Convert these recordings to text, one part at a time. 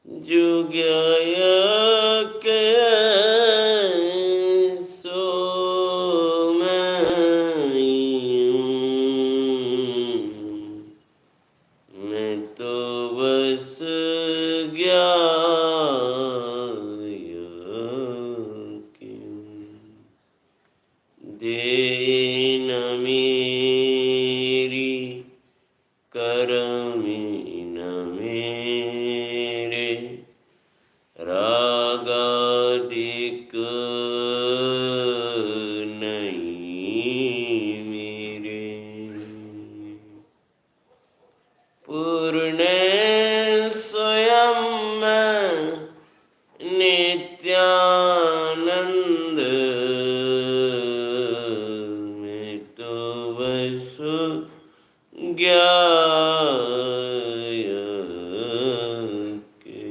जुग्याय सो मैं तो बस ज्ञाय देन मेरी करमीन मेरे रागादिक नहीं मेरे पूर्ण स्वयं नित्यानंद में तो बस ज्ञाय के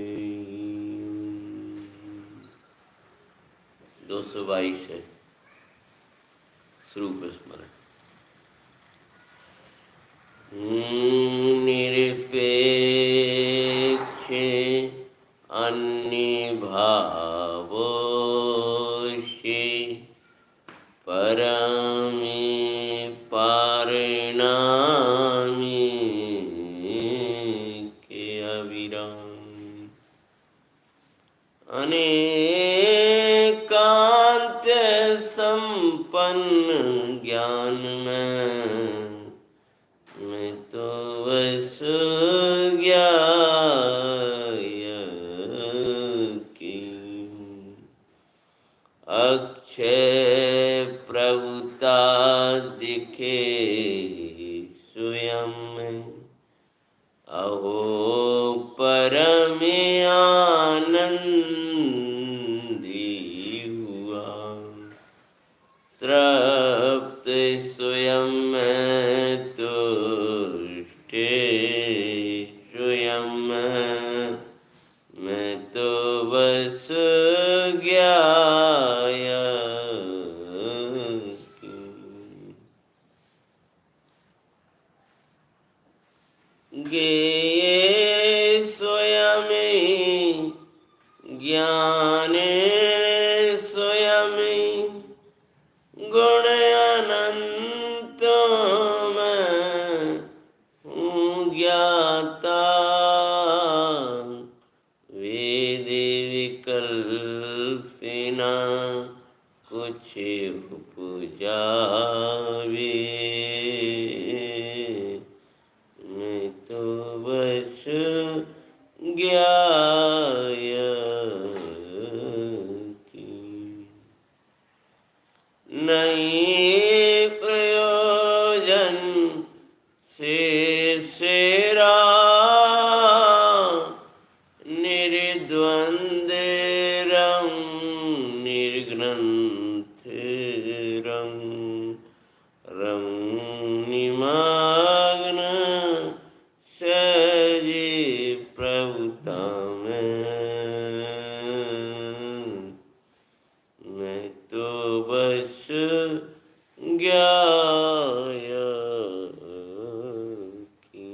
222 है स्वरूप स्मरण। निरपेक्ष अन्य भावोषि परमे पारिणामी के अविराम अनेकांत संपन्न ज्ञान मैं तो बस ज्ञाय की अक्षय प्रभुता दिखे स्वयं अहो परमे आनंदी हुआ तृप्त स्वयं तुष्टे स्वयं मैं तो बस ज्ञाय ज्ञेये स्वयं ज्ञाने स्वयं गुण अनंत मैं हूँ ज्ञाता वेद विकल्पिना कुछ उपजावे मैं तो बस ज्ञाय की नहीं प्रयोजन शेरा निर्द्वंद रंग निर्ग्रंथ रंग रंग निमग्न सहजी प्रभुता मैं तो बस ज्ञाय की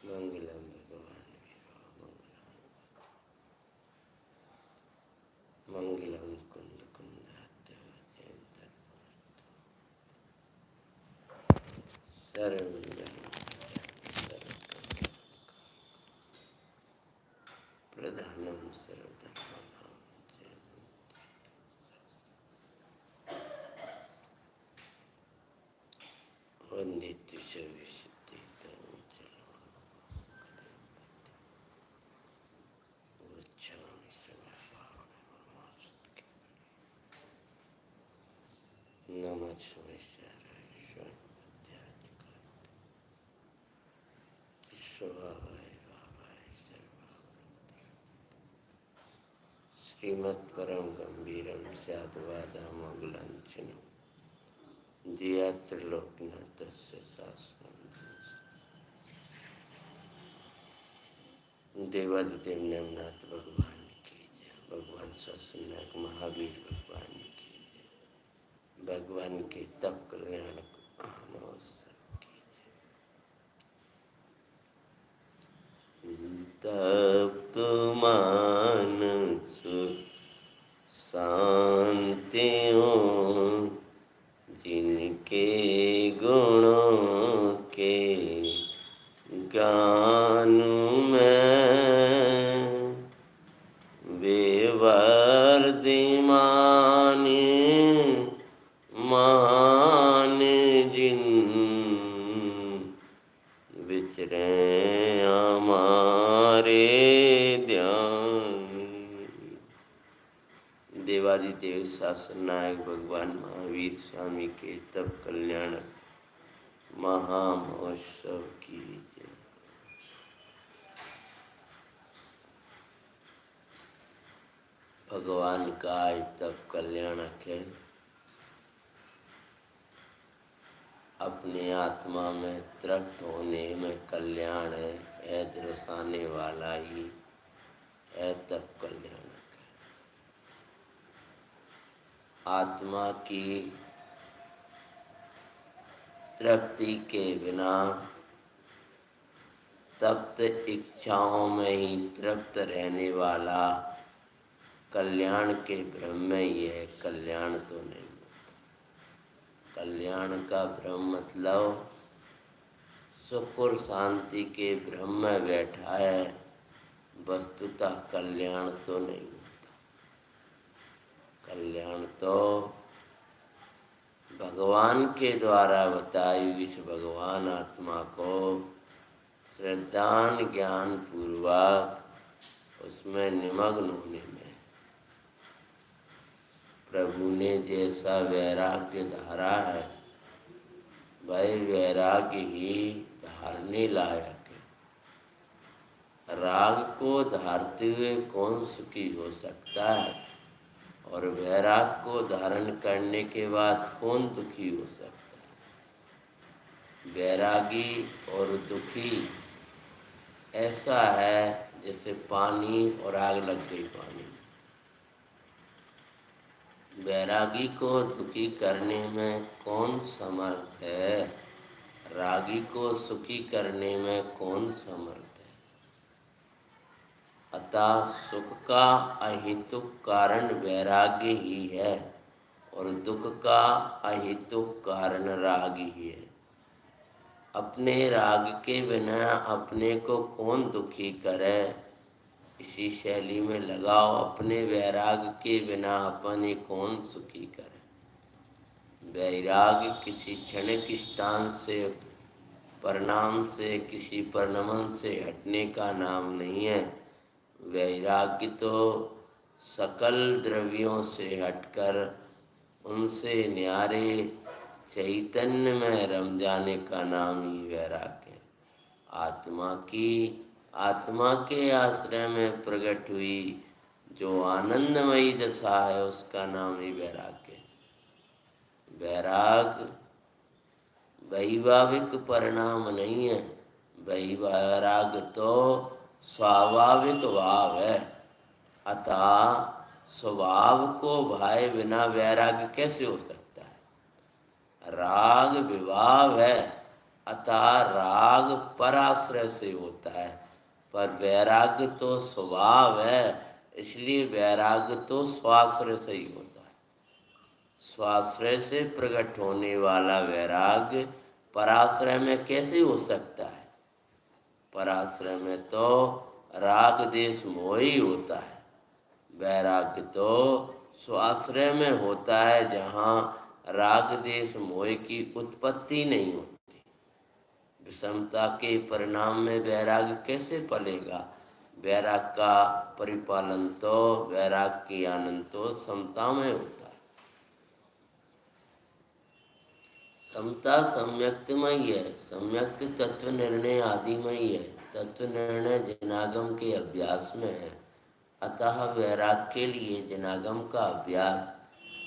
मंगलम भगवान मंगलम कुंद कुंदात प्रधानम सर्वधर्माणां वंदित विशुद्धि नमः शिवाय स्वभावाय भावाय श्रीमत्परम गंभीरम स्याद्वादामोगलांछनम दिया त्रिलोकनाथस्य शास्त्रम। देवादिदेव नेमनाथ भगवान की जय। भगवान सत्सनायक महावीर भगवान की जय। भगवान के तप कल्याण महोत्सव की जय। तप्त मानस शांति हो जिनके गुणों के गान में बेवर्दिमान मान जिन विचरे हमारे ध्यान। देवादिदेव शासनायक भगवान महावीर स्वामी के तप कल्याणक महामहोत्सव की जय। भगवान का आज तप कल्याणक है। अपने आत्मा में तृप्त होने में कल्याण है, दर्शाने वाला ही है तप कल्याणक है। आत्मा की तृप्ति के बिना तप्त इच्छाओं में ही तृप्त रहने वाला कल्याण के भ्रम में ही है, कल्याण तो नहीं होता। कल्याण का भ्रम मतलब सुख और शांति के भ्रम में बैठा है, वस्तुतः कल्याण तो नहीं होता। कल्याण तो भगवान के द्वारा बताई इस भगवान आत्मा को श्रद्धान ज्ञान पूर्वक उसमें निमग्न होने में। प्रभु ने जैसा वैराग्य धारा है, वही वैराग्य ही धारने लायक है। राग को धारते हुए कौन सुखी हो सकता है, और वैराग को धारण करने के बाद कौन दुखी हो सकता है। वैरागी और दुखी ऐसा है जैसे पानी और आग लग गई पानी। वैरागी को दुखी करने में कौन समर्थ है, रागी को सुखी करने में कौन समर्थ है। अतः सुख का अहेतुक कारण वैराग्य ही है और दुख का अहेतुक कारण राग ही है। अपने राग के बिना अपने को कौन दुखी करे, इसी शैली में लगाओ। अपने वैराग के बिना अपने कौन सुखी करे। वैराग किसी क्षणिक स्थान से, परिणाम से, किसी परिणमन से हटने का नाम नहीं है। वैराग्य तो सकल द्रव्यों से हटकर उनसे न्यारे चैतन्य में रम जाने का नाम ही वैराग्य है। आत्मा के आश्रय में प्रकट हुई जो आनंदमयी दशा है, उसका नाम ही वैराग्य है। वैराग वैभाविक परिणाम नहीं है, वैराग तो स्वाभाविक भाव है। अतः स्वभाव को भाए बिना वैराग्य कैसे हो सकता है। राग विभाव है, अतः राग पर आश्रय से होता है, पर वैराग्य तो स्वभाव है, इसलिए वैराग्य तो स्वाश्रय से ही होता है। स्वाश्रय से प्रकट होने वाला वैराग्य पराश्रय में कैसे हो सकता है। पराश्रय में तो राग देश मोह ही होता है। वैराग्य तो स्वाश्रय में होता है, जहाँ राग देश मोह की उत्पत्ति नहीं होती। विषमता के परिणाम में वैराग्य कैसे पलेगा। वैराग का परिपालन तो, वैराग की आनंद तो समता में होता है। समता सम्यक्तमय है, सम्यक्त तत्व निर्णय आदिमय है। तत्व निर्णय जनागम के अभ्यास में है, अतः वैराग के लिए जनागम का अभ्यास,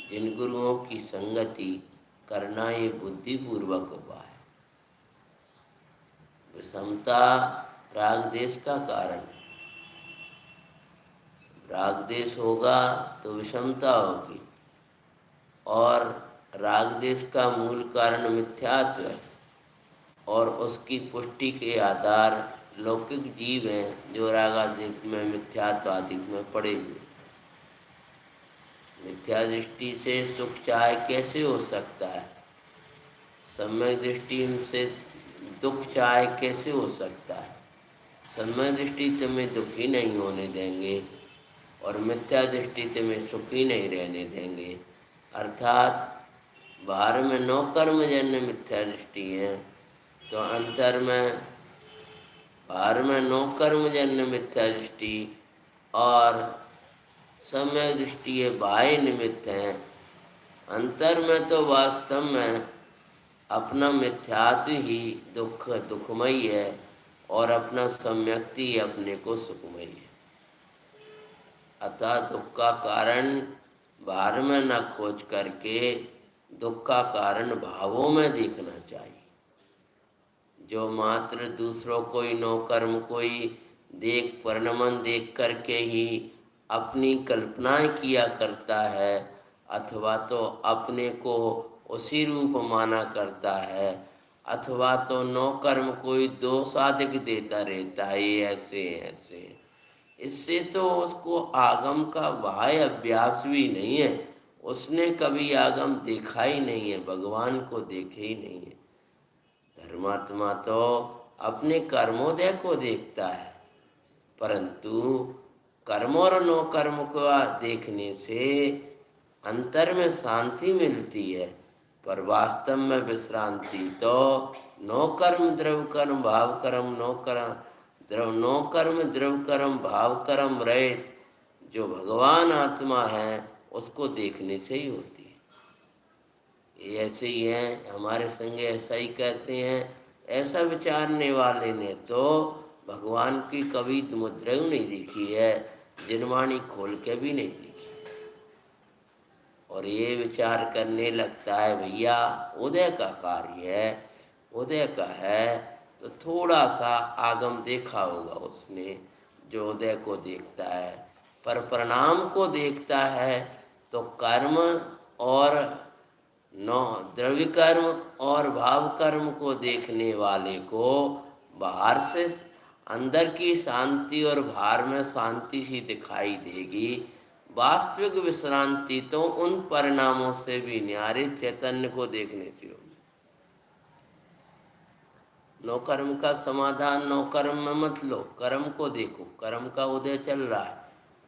जिन गुरुओं की संगति करना, ये बुद्धिपूर्वक उपाय है। विषमता राग देश का कारण है। राग देश होगा तो विषमता होगी, और राग देश का मूल कारण मिथ्यात्व है, और उसकी पुष्टि के आधार लौकिक जीव हैं जो रागादिक में मिथ्यात्वादिक में पड़े हुए। मिथ्या दृष्टि से सुख चाहे कैसे हो सकता है, सम्यक दृष्टि से दुख चाहे कैसे हो सकता है। सम्यक दृष्टि तुम्हें दुखी नहीं होने देंगे और मिथ्या दृष्टि तुम्हें सुखी नहीं रहने देंगे। अर्थात बाहर में 9 कर्मजन्य मिथ्या दृष्टि है, तो अंतर में बाहर में 9 कर्मजन्य मिथ्या दृष्टि और सम्यक दृष्टि ये बाह्य निमित्त हैं। अंतर में तो वास्तव में अपना मिथ्यात्व ही दुखमयी है, और अपना सम्यक्ति अपने को सुखमयी है। अतः दुख का कारण बाहर में न खोज करके दुख का कारण भावों में देखना चाहिए। जो मात्र दूसरों को ही नो कर्म को ही देख परिणमन देख करके ही अपनी कल्पनाएं किया करता है, अथवा तो अपने को उसी रूप माना करता है, अथवा तो नो कर्म कोई दोष अधिक देता रहता है, ये ऐसे ऐसे। इससे तो उसको आगम का बाह्य अभ्यास भी नहीं है, उसने कभी आगम देखा ही नहीं है, भगवान को देखे ही नहीं है। धर्मात्मा तो अपने कर्मोदय को देखता है, परंतु कर्म और नो कर्म को देखने से अंतर में शांति मिलती है, पर वास्तव में विश्रांति तो नो कर्म द्रव कर्म भाव कर्म नो कर्म द्रव कर्म भाव कर्म रहित जो भगवान आत्मा है उसको देखने से ही होती है। ये ऐसे ही हैं, हमारे संग ऐसा ही कहते हैं। ऐसा विचारने वाले ने तो भगवान की कभी मुद्रा नहीं देखी है, जिनवाणी खोल के भी नहीं देखी, और ये विचार करने लगता है भैया उदय का कार्य है, उदय का है, तो थोड़ा सा आगम देखा होगा उसने जो उदय को देखता है, पर परिणाम को देखता है तो कर्म और नौ द्रव्य कर्म और भाव कर्म को देखने वाले को बाहर से अंदर की शांति और बाहर में शांति ही दिखाई देगी। वास्तविक विश्रांति तो उन परिणामों से भी न्यारे चैतन्य को देखने से होगी। नो कर्म का समाधान नो कर्म में मत लो, कर्म को देखो, कर्म का उदय चल रहा है,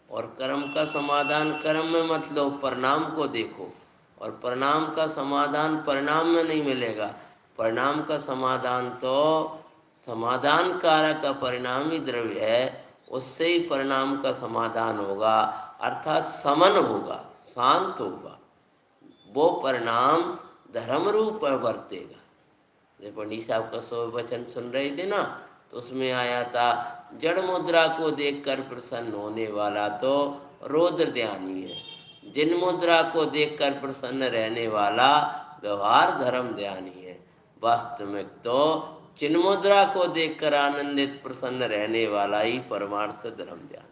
और कर्म का समाधान कर्म में मत लो, परिणाम को देखो, और परिणाम का समाधान परिणाम में नहीं मिलेगा। परिणाम का समाधान तो समाधान कारक का परिणाम ही द्रव्य है, उससे ही परिणाम का समाधान होगा, अर्थात समन होगा, शांत होगा, वो परिणाम धर्म रूप पर बरतेगा। जब पंडित साहब का 100 वचन सुन रहे थे ना, तो उसमें आया था जड़ मुद्रा को देखकर प्रसन्न होने वाला तो रौद्र ध्यानी है, जिन मुद्रा को देखकर प्रसन्न रहने वाला व्यवहार धर्म ध्यानी है। वास्तविक तो चिन्ह मुद्रा को देखकर आनंदित प्रसन्न रहने वाला ही परमार्थ धर्म ध्यान।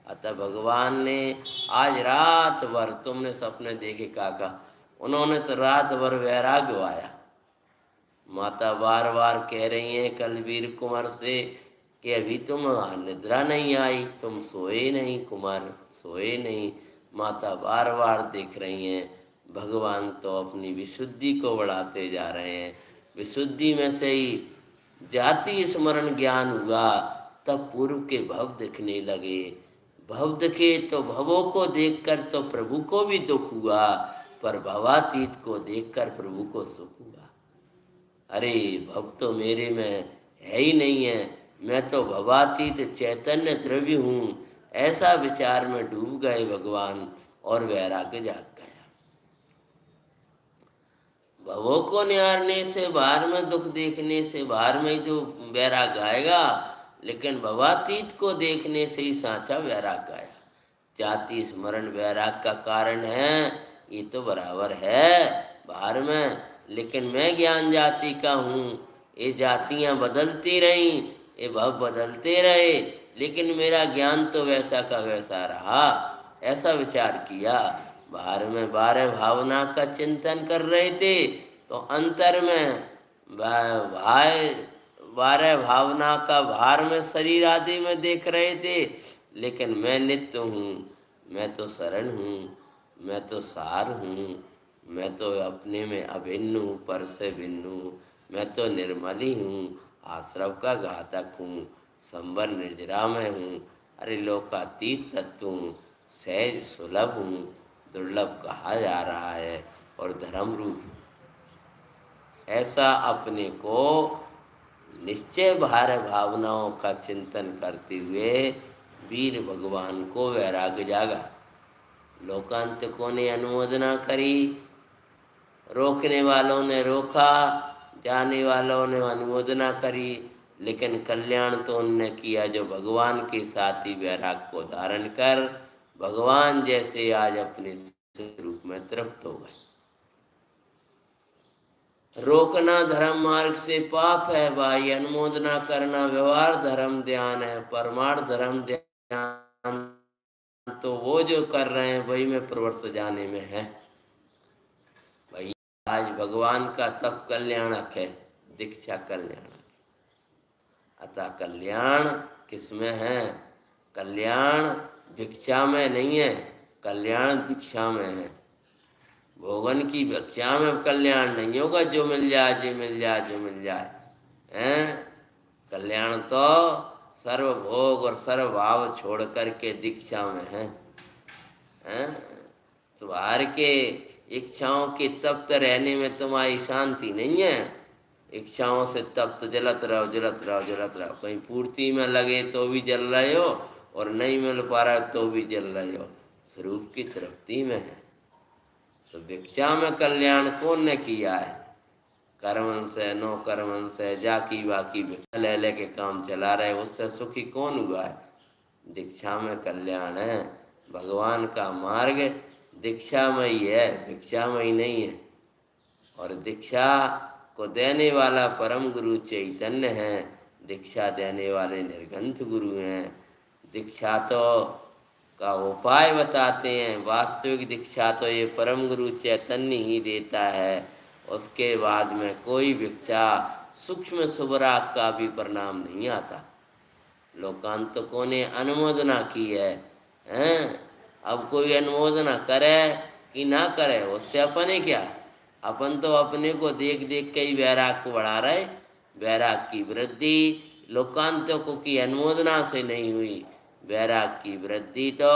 अतः भगवान ने आज रात भर, तुमने सपने देखे काका, उन्होंने तो रात भर वैराग्य आया। माता बार बार कह रही हैं कलवीर कुमार से कि अभी तुम निद्रा नहीं आई, तुम सोए नहीं कुमार, सोए नहीं। माता बार बार देख रही हैं, भगवान तो अपनी विशुद्धि को बढ़ाते जा रहे हैं। विशुद्धि में से ही जाति स्मरण ज्ञान हुआ, तब पूर्व के भव दिखने लगे। भव दिखे तो भवों को देखकर तो प्रभु को भी दुख हुआ, पर भवातीत को देखकर प्रभु को सुख हुआ। अरे भव तो मेरे में है ही नहीं है, मैं तो भवातीत चैतन्य द्रव्य हूँ, ऐसा विचार में डूब गए भगवान, और वैराग्य जाग गया। भवों को निहारने से, बाहर में दुख देखने से बाहर में जो वैराग्य आएगा, लेकिन भवातीत को देखने से ही साचा वैराग आया। जाति स्मरण वैराग का कारण है, ये तो बराबर है बाहर में, लेकिन मैं ज्ञान जाति का हूँ। ये जातियाँ बदलती रहीं, ये भव बदलते रहे, लेकिन मेरा ज्ञान तो वैसा का वैसा रहा। ऐसा विचार किया। बाहर में 12 भावना का चिंतन कर रहे थे, तो अंतर में भाई 12 भावना का भार में शरीर आदि में देख रहे थे, लेकिन मैं नित्य हूँ, मैं तो शरण हूँ, मैं तो सार हूँ, मैं तो अपने में अभिन्न हूँ, पर से भिन्न हूँ, मैं तो निर्मली हूँ, आश्रव का घातक हूँ, संबर निर्जरा में हूँ, अरे लोकातीत तत्व हूँ, सहज सुलभ हूँ, दुर्लभ कहा जा रहा है और धर्म रूप। ऐसा अपने को निश्चय भार भावनाओं का चिंतन करते हुए वीर भगवान को वैराग्य जागा। लोकांतकों ने अनुमोदना करी, रोकने वालों ने रोका, जाने वालों ने अनुमोदना करी, लेकिन कल्याण तो उनने किया जो भगवान के साथ ही वैराग को धारण कर भगवान जैसे आज अपने रूप में तृप्त हो गए। रोकना धर्म मार्ग से पाप है भाई, अनुमोदना करना व्यवहार धर्म ध्यान है। परमार्थ धर्म ध्यान तो वो जो कर रहे हैं वही में प्रवर्त जाने में है भाई। आज भगवान का तप कल्याणक है, दीक्षा कल्याणक। अतः कल्याण किसमें है? कल्याण भिक्षा में नहीं है, कल्याण दीक्षा में है। भोगन की भिक्षा में कल्याण नहीं होगा, जो मिल जाए जो मिल जाए जो मिल जाए हैं। कल्याण तो सर्व भोग और सर्व भाव छोड़ करके दीक्षा में है। हैं तुम्हार के इच्छाओं के तप्त रहने में तुम्हारी शांति नहीं है। इच्छाओं से तप्त जलत रहो जलत रहो जलत रहो, कहीं पूर्ति में लगे तो भी जल रहे हो और नहीं मिल पा रहा तो भी जल रहे हो, स्वरूप की तृप्ति में है। तो भिक्षा में कल्याण कौन ने किया है? कर्मन से नो कर्मन से जाकी बाकी भिक्षा ले ले के काम चला रहे, उससे सुखी कौन हुआ है? दीक्षा में कल्याण है। भगवान का मार्ग दीक्षा में ही है, भिक्षा में ही नहीं है। और दीक्षा को देने वाला परम गुरु चैतन्य है, दीक्षा देने वाले निर्ग्रंथ गुरु हैं। दीक्षा तो का उपाय बताते हैं, वास्तविक दीक्षा तो ये परम गुरु चैतन्य ही देता है। उसके बाद में कोई भिक्षा सूक्ष्म सुबराग का भी परिणाम नहीं आता। लोकांतकों ने अनुमोदना की है, हैं? अब कोई अनुमोदना करे कि ना करे उससे अपने क्या? अपन तो अपने को देख देख के ही वैराग को बढ़ा रहे। वैराग की वृद्धि लोकांतकों की अनुमोदना से नहीं हुई, वैराग की वृद्धि तो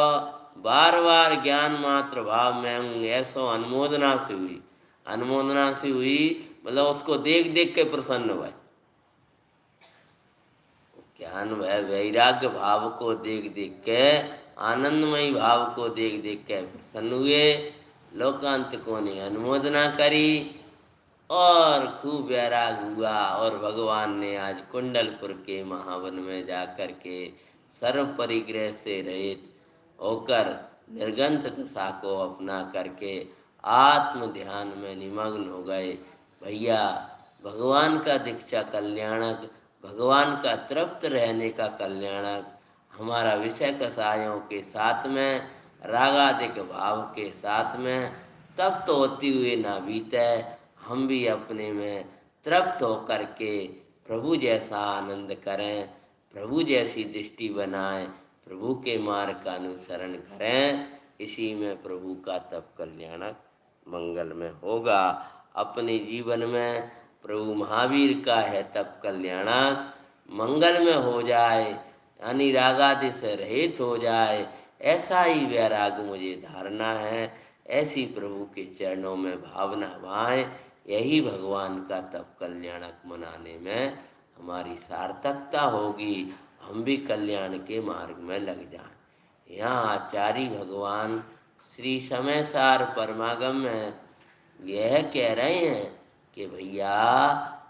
बार बार ज्ञान मात्र भाव में हूँ ऐसो अनुमोदना से हुई। अनुमोदना से हुई मतलब उसको देख देख के प्रसन्न हुआ। ज्ञान वैराग्य भाव को देख देख के, आनंदमयी भाव को देख देख के प्रसन्न हुए। लोकांतकों ने अनुमोदना करी और खूब वैराग हुआ। और भगवान ने आज कुंडलपुर के महावन में जाकर के सर्व परिग्रह से रहित होकर निर्गंथ दशा को अपना करके आत्म ध्यान में निमग्न हो गए। भैया भगवान का दीक्षा कल्याणक, भगवान का तृप्त रहने का कल्याणक, हमारा विषय कसायों के साथ में रागादिक भाव के साथ में तब तो होती हुई ना बीते। हम भी अपने में तृप्त होकर के प्रभु जैसा आनंद करें, प्रभु जैसी दृष्टि बनाएं, प्रभु के मार्ग का अनुसरण करें। इसी में प्रभु का तप कल्याणक मंगल में होगा। अपने जीवन में प्रभु महावीर का है तप कल्याणक, मंगल में हो जाए, यानी रागादि से रहित हो जाए। ऐसा ही वैराग मुझे धारणा है, ऐसी प्रभु के चरणों में भावना भाएं। यही भगवान का तप कल्याणक मनाने में हमारी सार्थकता होगी। हम भी कल्याण के मार्ग में लग जाएं। यहाँ आचार्य भगवान श्री समय सार परमागम में यह कह रहे हैं कि भैया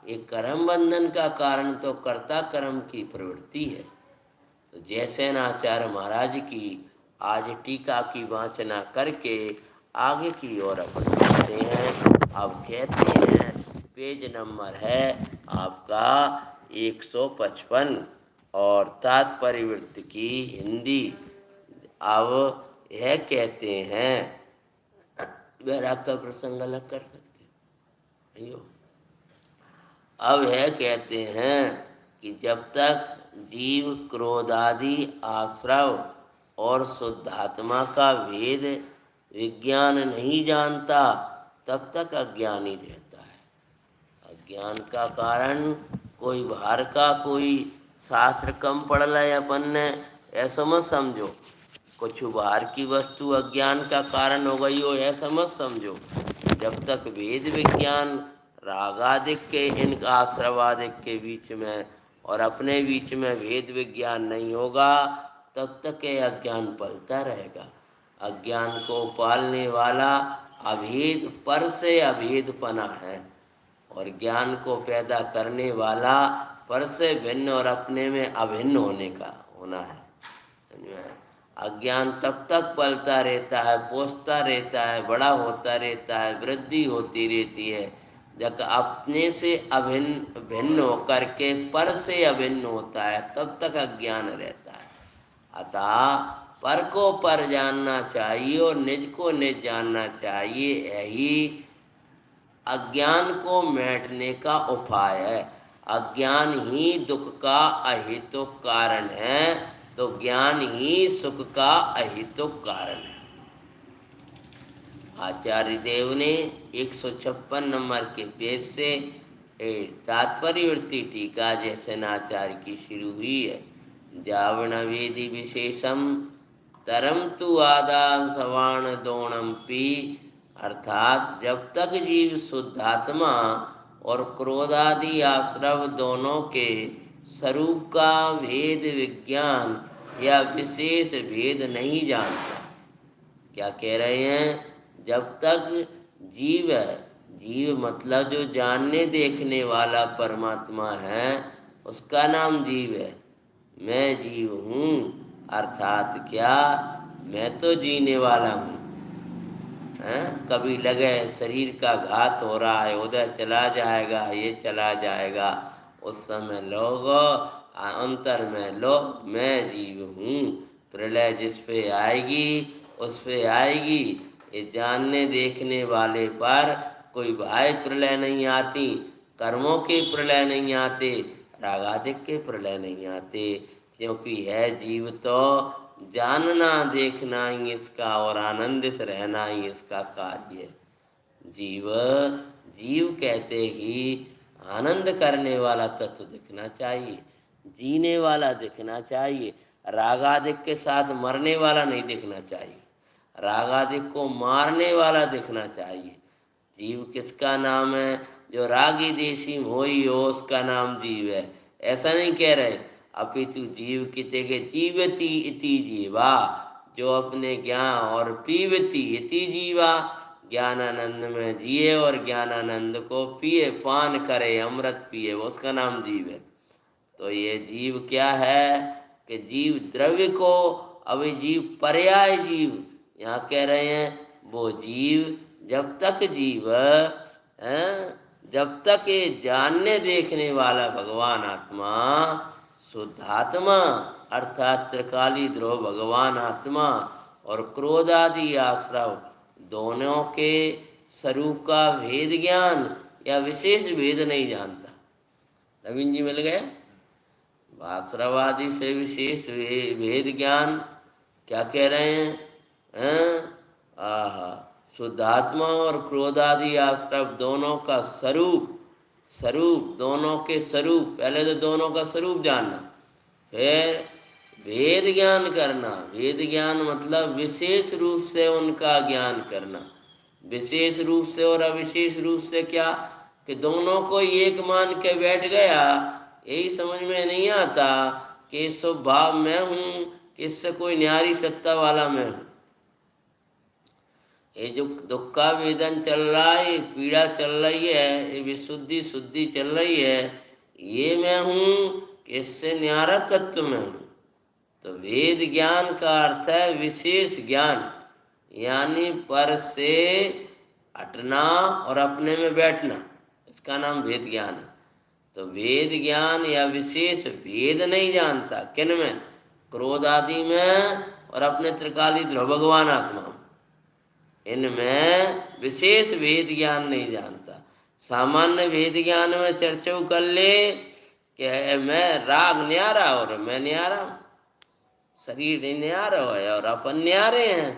ये कर्म बंधन का कारण तो कर्ता कर्म की प्रवृत्ति है। तो जैसे आचार्य महाराज की आज टीका की वाचना करके आगे की ओर अपन बढ़ते हैं। अब कहते हैं पेज नंबर है आपका 155 और तात्पर्य की हिंदी। अब यह कहते हैं, वैराग का प्रसंग अलग कर सकते हैं। अब यह कहते हैं कि जब तक जीव क्रोधादि आश्रव और शुद्धात्मा का भेद विज्ञान नहीं जानता तब तक अज्ञानी रहता है। अज्ञान का कारण कोई बाहर का कोई शास्त्र कम पढ़ ले अपन ने, ऐसा मत समझो। कुछ बाहर की वस्तु अज्ञान का कारण हो गई हो, ऐसा मत समझो। जब तक वेद विज्ञान रागादिक के इन आश्रवादिक के बीच में और अपने बीच में भेद विज्ञान नहीं होगा तब तक ये अज्ञान पलता रहेगा। अज्ञान को पालने वाला अभेद पर से अभेदपना है और ज्ञान को पैदा करने वाला पर से भिन्न और अपने में अभिन्न होना है। अज्ञान तब तक पलता रहता है, पोषता रहता है, बड़ा होता रहता है, वृद्धि होती रहती है जब अपने से अभिन्न भिन्न होकर के पर से अभिन्न होता है तब तक अज्ञान रहता है। अतः पर को पर जानना चाहिए और निज को निज जानना चाहिए। यही अज्ञान को मिटने का उपाय है। अज्ञान ही दुख का अहेतुक कारण है, तो ज्ञान ही सुख का अहेतुक कारण है। आचार्य देव ने 156 नंबर के पेज से तात्पर्य टीका जैसे आचार्य की शुरू हुई है। जावण वेदी विशेषम तरम तु आदान सवाण दोणम पी, अर्थात जब तक जीव शुद्धात्मा और क्रोधादि आश्रव दोनों के स्वरूप का भेद विज्ञान या विशेष भेद नहीं जानता। क्या कह रहे हैं? जब तक जीव है, जीव मतलब जो जानने देखने वाला परमात्मा है उसका नाम जीव है। मैं जीव हूँ अर्थात क्या, मैं तो जीने वाला हूँ। कभी लगे शरीर का घात हो रहा है, उधर चला जाएगा, ये चला जाएगा, उस समय लोग अंतर में लो मैं जीव हूँ। प्रलय जिस पे आएगी उस पे आएगी। ये जानने देखने वाले पर कोई बाह्य प्रलय नहीं आती, कर्मों के प्रलय नहीं आते, रागादिक के प्रलय नहीं आते, क्योंकि है जीव तो जानना देखना ही इसका और आनंदित रहना ही इसका कार्य है। जीव जीव कहते ही आनंद करने वाला तत्व दिखना चाहिए, जीने वाला दिखना चाहिए। रागादिक के साथ मरने वाला नहीं दिखना चाहिए, रागादिक को मारने वाला दिखना चाहिए। जीव किसका नाम है? जो रागी देशी मोही हो उसका नाम जीव है, ऐसा नहीं कह रहे। अपितु जीव किते के जीवती इति जीवा, जो अपने ज्ञान और पीवती इति जीवा, ज्ञानानंद में जिए और ज्ञानानंद को पिए, पान करे, अमृत पिए, वो उसका नाम जीव है। तो ये जीव क्या है कि जीव द्रव्य को, अभी जीव पर्याय जीव यहाँ कह रहे हैं। वो जीव जब तक जीव है, जब तक ये जानने देखने वाला भगवान आत्मा शुद्धात्मा अर्थात त्रिकाली ध्रुव भगवान आत्मा और क्रोधादि आश्रव दोनों के स्वरूप का भेद ज्ञान या विशेष भेद नहीं जानता। नवीन जी मिल गए? आश्रवादि से विशेष भेद ज्ञान क्या कह रहे हैं? शुद्धात्मा और क्रोधादि आश्रव दोनों का स्वरूप, दोनों के स्वरूप, पहले तो दोनों का स्वरूप जानना, फिर भेद ज्ञान करना। भेद ज्ञान मतलब विशेष रूप से उनका ज्ञान करना। विशेष रूप से और अविशेष रूप से क्या कि दोनों को एक मान के बैठ गया, यही समझ में नहीं आता कि स्वभाव मैं हूँ कि इससे कोई न्यारी सत्ता वाला मैं हूँ। ये जो दुख का वेदन चल रहा है, ये पीड़ा चल रही है, ये विशुद्धि शुद्धि चल रही है, ये मैं हूँ कि इससे न्यारा तत्व में हूँ। तो वेद ज्ञान का अर्थ है विशेष ज्ञान, यानी पर से हटना और अपने में बैठना, इसका नाम वेद ज्ञान है। तो वेद ज्ञान या विशेष वेद नहीं जानता, किन में? क्रोध आदि में और अपने त्रिकाली ध्रुव भगवान आत्मा में, इनमें विशेष वेद ज्ञान नहीं जानता। सामान्य वेद ज्ञान में चर्चा कर ले कि मैं राग न्यारा और मैं न्यारा हूँ, शरीर नहीं न्यारा है और अपन न्यारे हैं,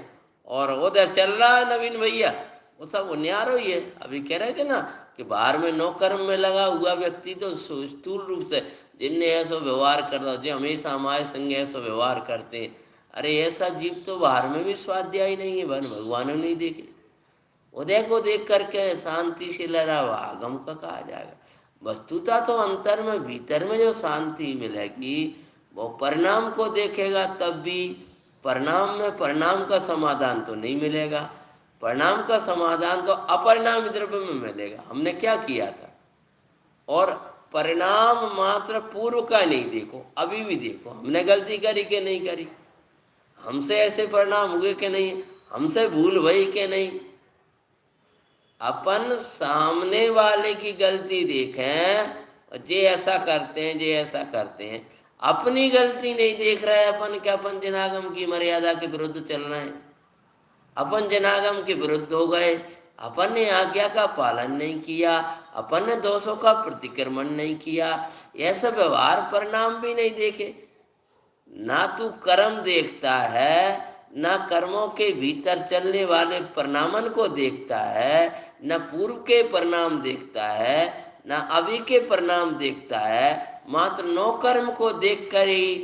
और उधर चल रहा है नवीन भैया, वो सब वो न्यारो ही है। अभी कह रहे थे ना कि बाहर में नौकर्म में लगा हुआ व्यक्ति तो स्थूल रूप से जिनने ऐसा व्यवहार करता, जो हमेशा हमारे संग ऐसा व्यवहार करते हैं, अरे ऐसा जीव तो बाहर में भी स्वाध्याय नहीं है, भगवान ने नहीं देखे। उदय को देख करके शांति से लड़ा हुआ आगम का कहा जाएगा। वस्तुता तो अंतर में भीतर में जो शांति मिलेगी वो परिणाम को देखेगा, तब भी परिणाम में परिणाम का समाधान तो नहीं मिलेगा। परिणाम का समाधान तो अपरिणामी द्रव्य में मिलेगा। हमने क्या किया था, और परिणाम मात्र पूर्व का नहीं देखो, अभी भी देखो हमने गलती करी कि नहीं करी, हमसे ऐसे परिणाम हुए कि नहीं, हमसे भूल हुई कि नहीं। अपन सामने वाले की गलती देखें, जे ऐसा करते हैं, जे ऐसा करते हैं, अपनी गलती नहीं देख रहे हैं अपन, क्या अपन जनागम की मर्यादा के विरुद्ध चल रहे हैं, अपन जनागम के विरुद्ध हो गए, अपन ने आज्ञा का पालन नहीं किया, अपन ने दोषों का प्रतिक्रमण नहीं किया, ऐसा व्यवहार परिणाम भी नहीं देखे। ना तू कर्म देखता है, ना कर्मों के भीतर चलने वाले परिणामन को देखता है, न पूर्व के परिणाम देखता है, न अभी के परिणाम देखता है, मात्र नो कर्म को देख कर ही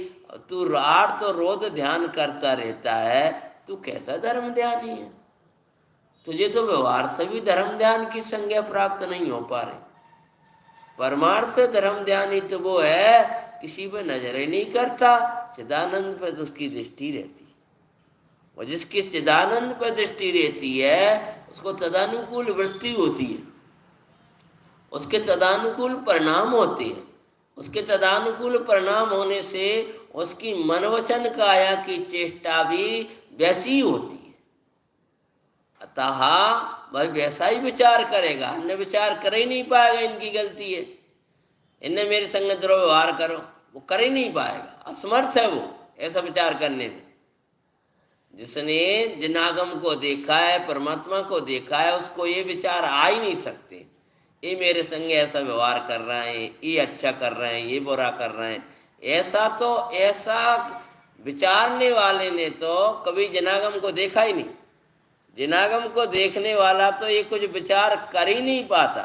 तू आर्त और रोध ध्यान करता रहता है। तू कैसा धर्म ध्यानी है? तुझे तो व्यवहार से भी धर्म ध्यान की संज्ञा प्राप्त नहीं हो पा रही। परमार्थ से धर्म ध्यानी तो वो है किसी पर नजर ही नहीं करता, चिदानंद पर तो उसकी दृष्टि रहती है, और जिसकी चिदानंद पर दृष्टि रहती है उसको तदानुकूल वृत्ति होती है, उसके तदानुकूल परिणाम होते हैं। उसके तदानुकूल परिणाम होने से उसकी मनवचन काया की चेष्टा भी वैसी ही होती है। अतः वह वैसा ही विचार करेगा, अन्य विचार कर ही नहीं पाएगा इनकी गलती है, इनने मेरे संग दुर्व्यवहार करो, वो कर ही नहीं पाएगा, असमर्थ है वो ऐसा विचार करने में। जिसने जिनागम को देखा है, परमात्मा को देखा है, उसको ये विचार आ ही नहीं सकते, ये मेरे संग ऐसा व्यवहार कर रहे हैं, ये अच्छा कर रहे हैं, ये बुरा कर रहे हैं। ऐसा विचारने वाले ने तो कभी जिनागम को देखा ही नहीं। जिनागम को देखने वाला तो ये कुछ विचार कर ही नहीं पाता।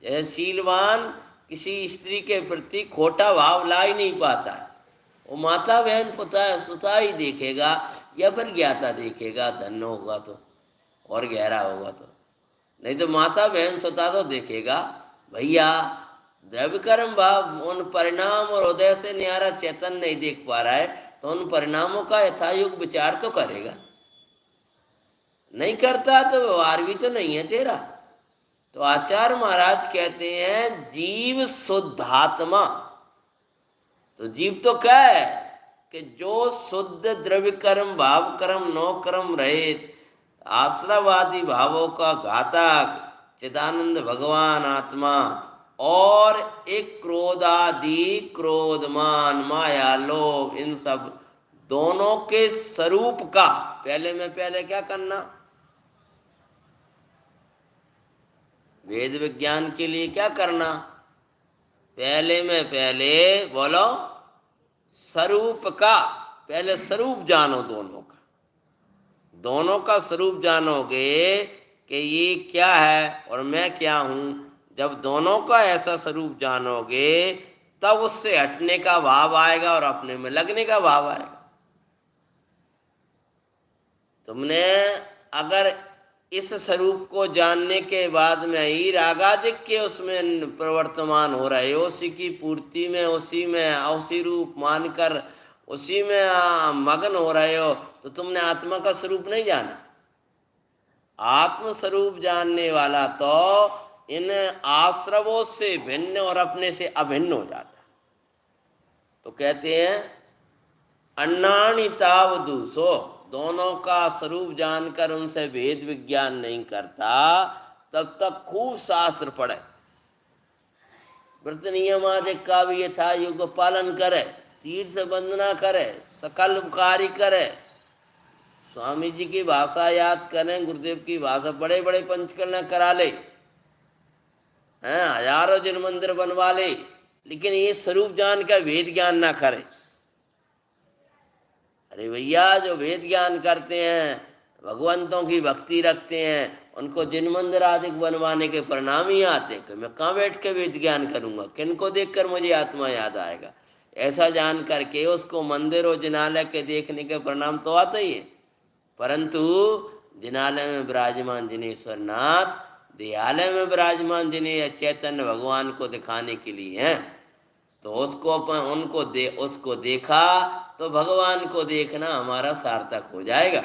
जैसे शीलवान किसी स्त्री के प्रति खोटा भाव ला ही नहीं पाता, वो माता बहन सुता ही देखेगा या फिर ज्ञाता देखेगा, धन्य होगा तो और गहरा होगा तो, नहीं तो माता बहन सुता तो देखेगा। भैया द्रव्य कर्म भाव उन परिणाम और उदय से न्यारा चेतन नहीं देख पा रहा है, तो उन परिणामों का यथायुग विचार तो करेगा, नहीं करता तो व्यवहार भी तो नहीं है तेरा। तो आचार्य महाराज कहते हैं जीव शुद्धात्मा, तो जीव तो क्या है कि जो शुद्ध द्रव्य कर्म भाव कर्म नो कर्म रहित आश्रवादी भावों का घातक चिदानंद भगवान आत्मा, और एक क्रोधादि क्रोधमान माया लोभ इन सब दोनों के स्वरूप का पहले क्या करना, वेद विज्ञान के लिए क्या करना, पहले बोलो स्वरूप का, पहले स्वरूप जानो दोनों का स्वरूप जानोगे कि ये क्या है और मैं क्या हूँ। जब दोनों का ऐसा स्वरूप जानोगे तब उससे हटने का भाव आएगा और अपने में लगने का भाव आएगा। तुमने अगर इस स्वरूप को जानने के बाद में ही रागादिक के उसमें प्रवर्तमान हो रहे हो, उसी की पूर्ति में, उसी रूप मानकर उसी में मगन हो रहे हो, तो तुमने आत्मा का स्वरूप नहीं जाना। आत्म स्वरूप जानने वाला तो इन आश्रवों से भिन्न और अपने से अभिन्न हो जाता। तो कहते हैं अन्नानि तावदूसो, दोनों का स्वरूप जानकर उनसे भेद विज्ञान नहीं करता तब तक खूब शास्त्र पढ़े, व्रत नियमादिक का भी यथा युग पालन करे, तीर्थ वंदना करे, सकल कार्य करे, स्वामी जी की भाषा याद करें, गुरुदेव की भाषा, बड़े बड़े पंचकर्म करा ले हैं, हजारों जिन मंदिर बनवा ले, लेकिन ये स्वरूप जान का वेद ज्ञान ना करे। अरे भैया, जो वेद ज्ञान करते हैं, भगवंतों की भक्ति रखते हैं, उनको जिन मंदिर आदि बनवाने के परिणाम ही आते हैं कि मैं कहाँ बैठ के वेद ज्ञान करूँगा, किन को देखकर मुझे आत्मा याद आएगा। ऐसा जान करके उसको मंदिर और जिनालय के देखने के परिणाम तो आते ही है, परंतु जिनालय में विराजमान जिनेश्वर नाथ देहालय में विराजमान जिन्हें चैतन्य भगवान को दिखाने के लिए हैं, तो उसको अपन उसको देखा तो भगवान को देखना हमारा सार्थक हो जाएगा।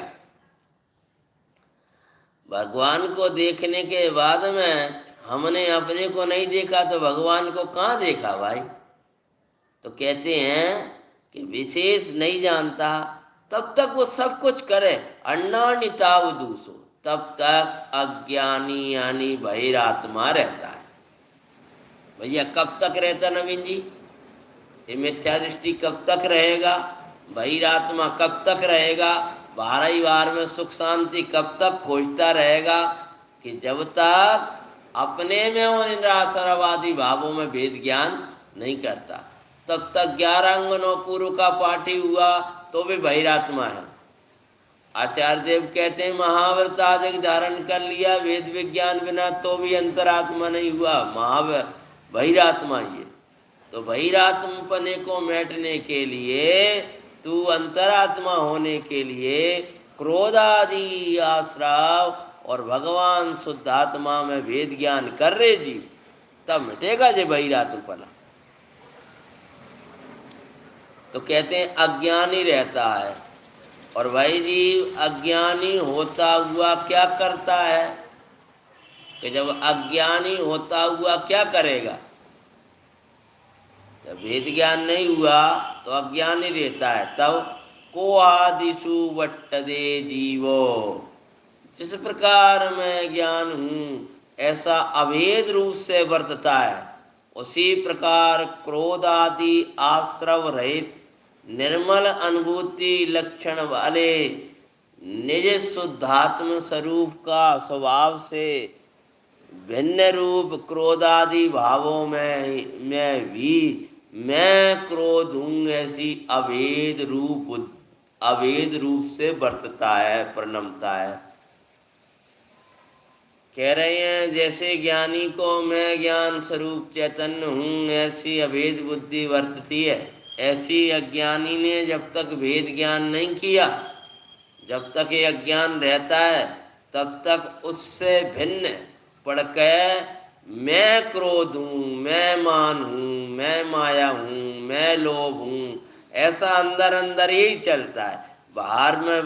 भगवान को देखने के बाद में हमने अपने को नहीं देखा तो भगवान को कहाँ देखा भाई। तो कहते हैं कि विशेष नहीं जानता तब तक वो सब कुछ करे, अन्नानितावदूसो, तब तक अज्ञानी यानी बहिरात्मा रहता है। भैया कब तक रहता नवीन जी? ये मिथ्या दृष्टि कब तक रहेगा? बहिरात्मा कब तक रहेगा? 12 ही वार में सुख शांति कब तक खोजता रहेगा? कि जब तक अपने में और निरासरवादी भावों में भेद ज्ञान नहीं करता, तब तक 11 अंगनों पूर्व का पाठी हुआ तो भी बहिरात्मा है। आचार्य देव कहते हैं महाव्रत आदि धारण कर लिया वेद विज्ञान बिना तो भी अंतरात्मा नहीं हुआ, बहिरात्मा ये। तो बहिरात्मपने को मेटने के लिए, तू अंतरात्मा होने के लिए क्रोध आदि आश्रव और भगवान शुद्धात्मा में वेद ज्ञान कर रहे जीव, तब मिटेगा जे बहिरात्मपना। तो कहते हैं अज्ञानी रहता है, और वही जीव अज्ञानी होता हुआ क्या करता है कि जब अज्ञानी होता हुआ क्या करेगा? जब वेद ज्ञान नहीं हुआ तो अज्ञानी रहता है। तब को आदिशु वट्टदे जीवो, जिस प्रकार मैं ज्ञान हूँ ऐसा अभेद रूप से वर्तता है, उसी प्रकार क्रोध आदि आश्रव रहित निर्मल अनुभूति लक्षण वाले निज शुद्धात्म स्वरूप का स्वभाव से भिन्न रूप क्रोधादि भावों में भी मैं क्रोध हूँ ऐसी अभेद रूप से वर्तता है, परिणमता है। कह रहे हैं जैसे ज्ञानी को मैं ज्ञान स्वरूप चैतन्य हूँ ऐसी अभेद बुद्धि वर्तती है, ऐसी अज्ञानी ने जब तक भेद ज्ञान नहीं किया, जब तक ये अज्ञान रहता है तब तक उससे भिन्न पढ़ के मैं क्रोध हूँ, मैं मान हूँ, मैं माया हूँ, मैं लोभ हूँ, ऐसा अंदर अंदर ही चलता है। बाहर में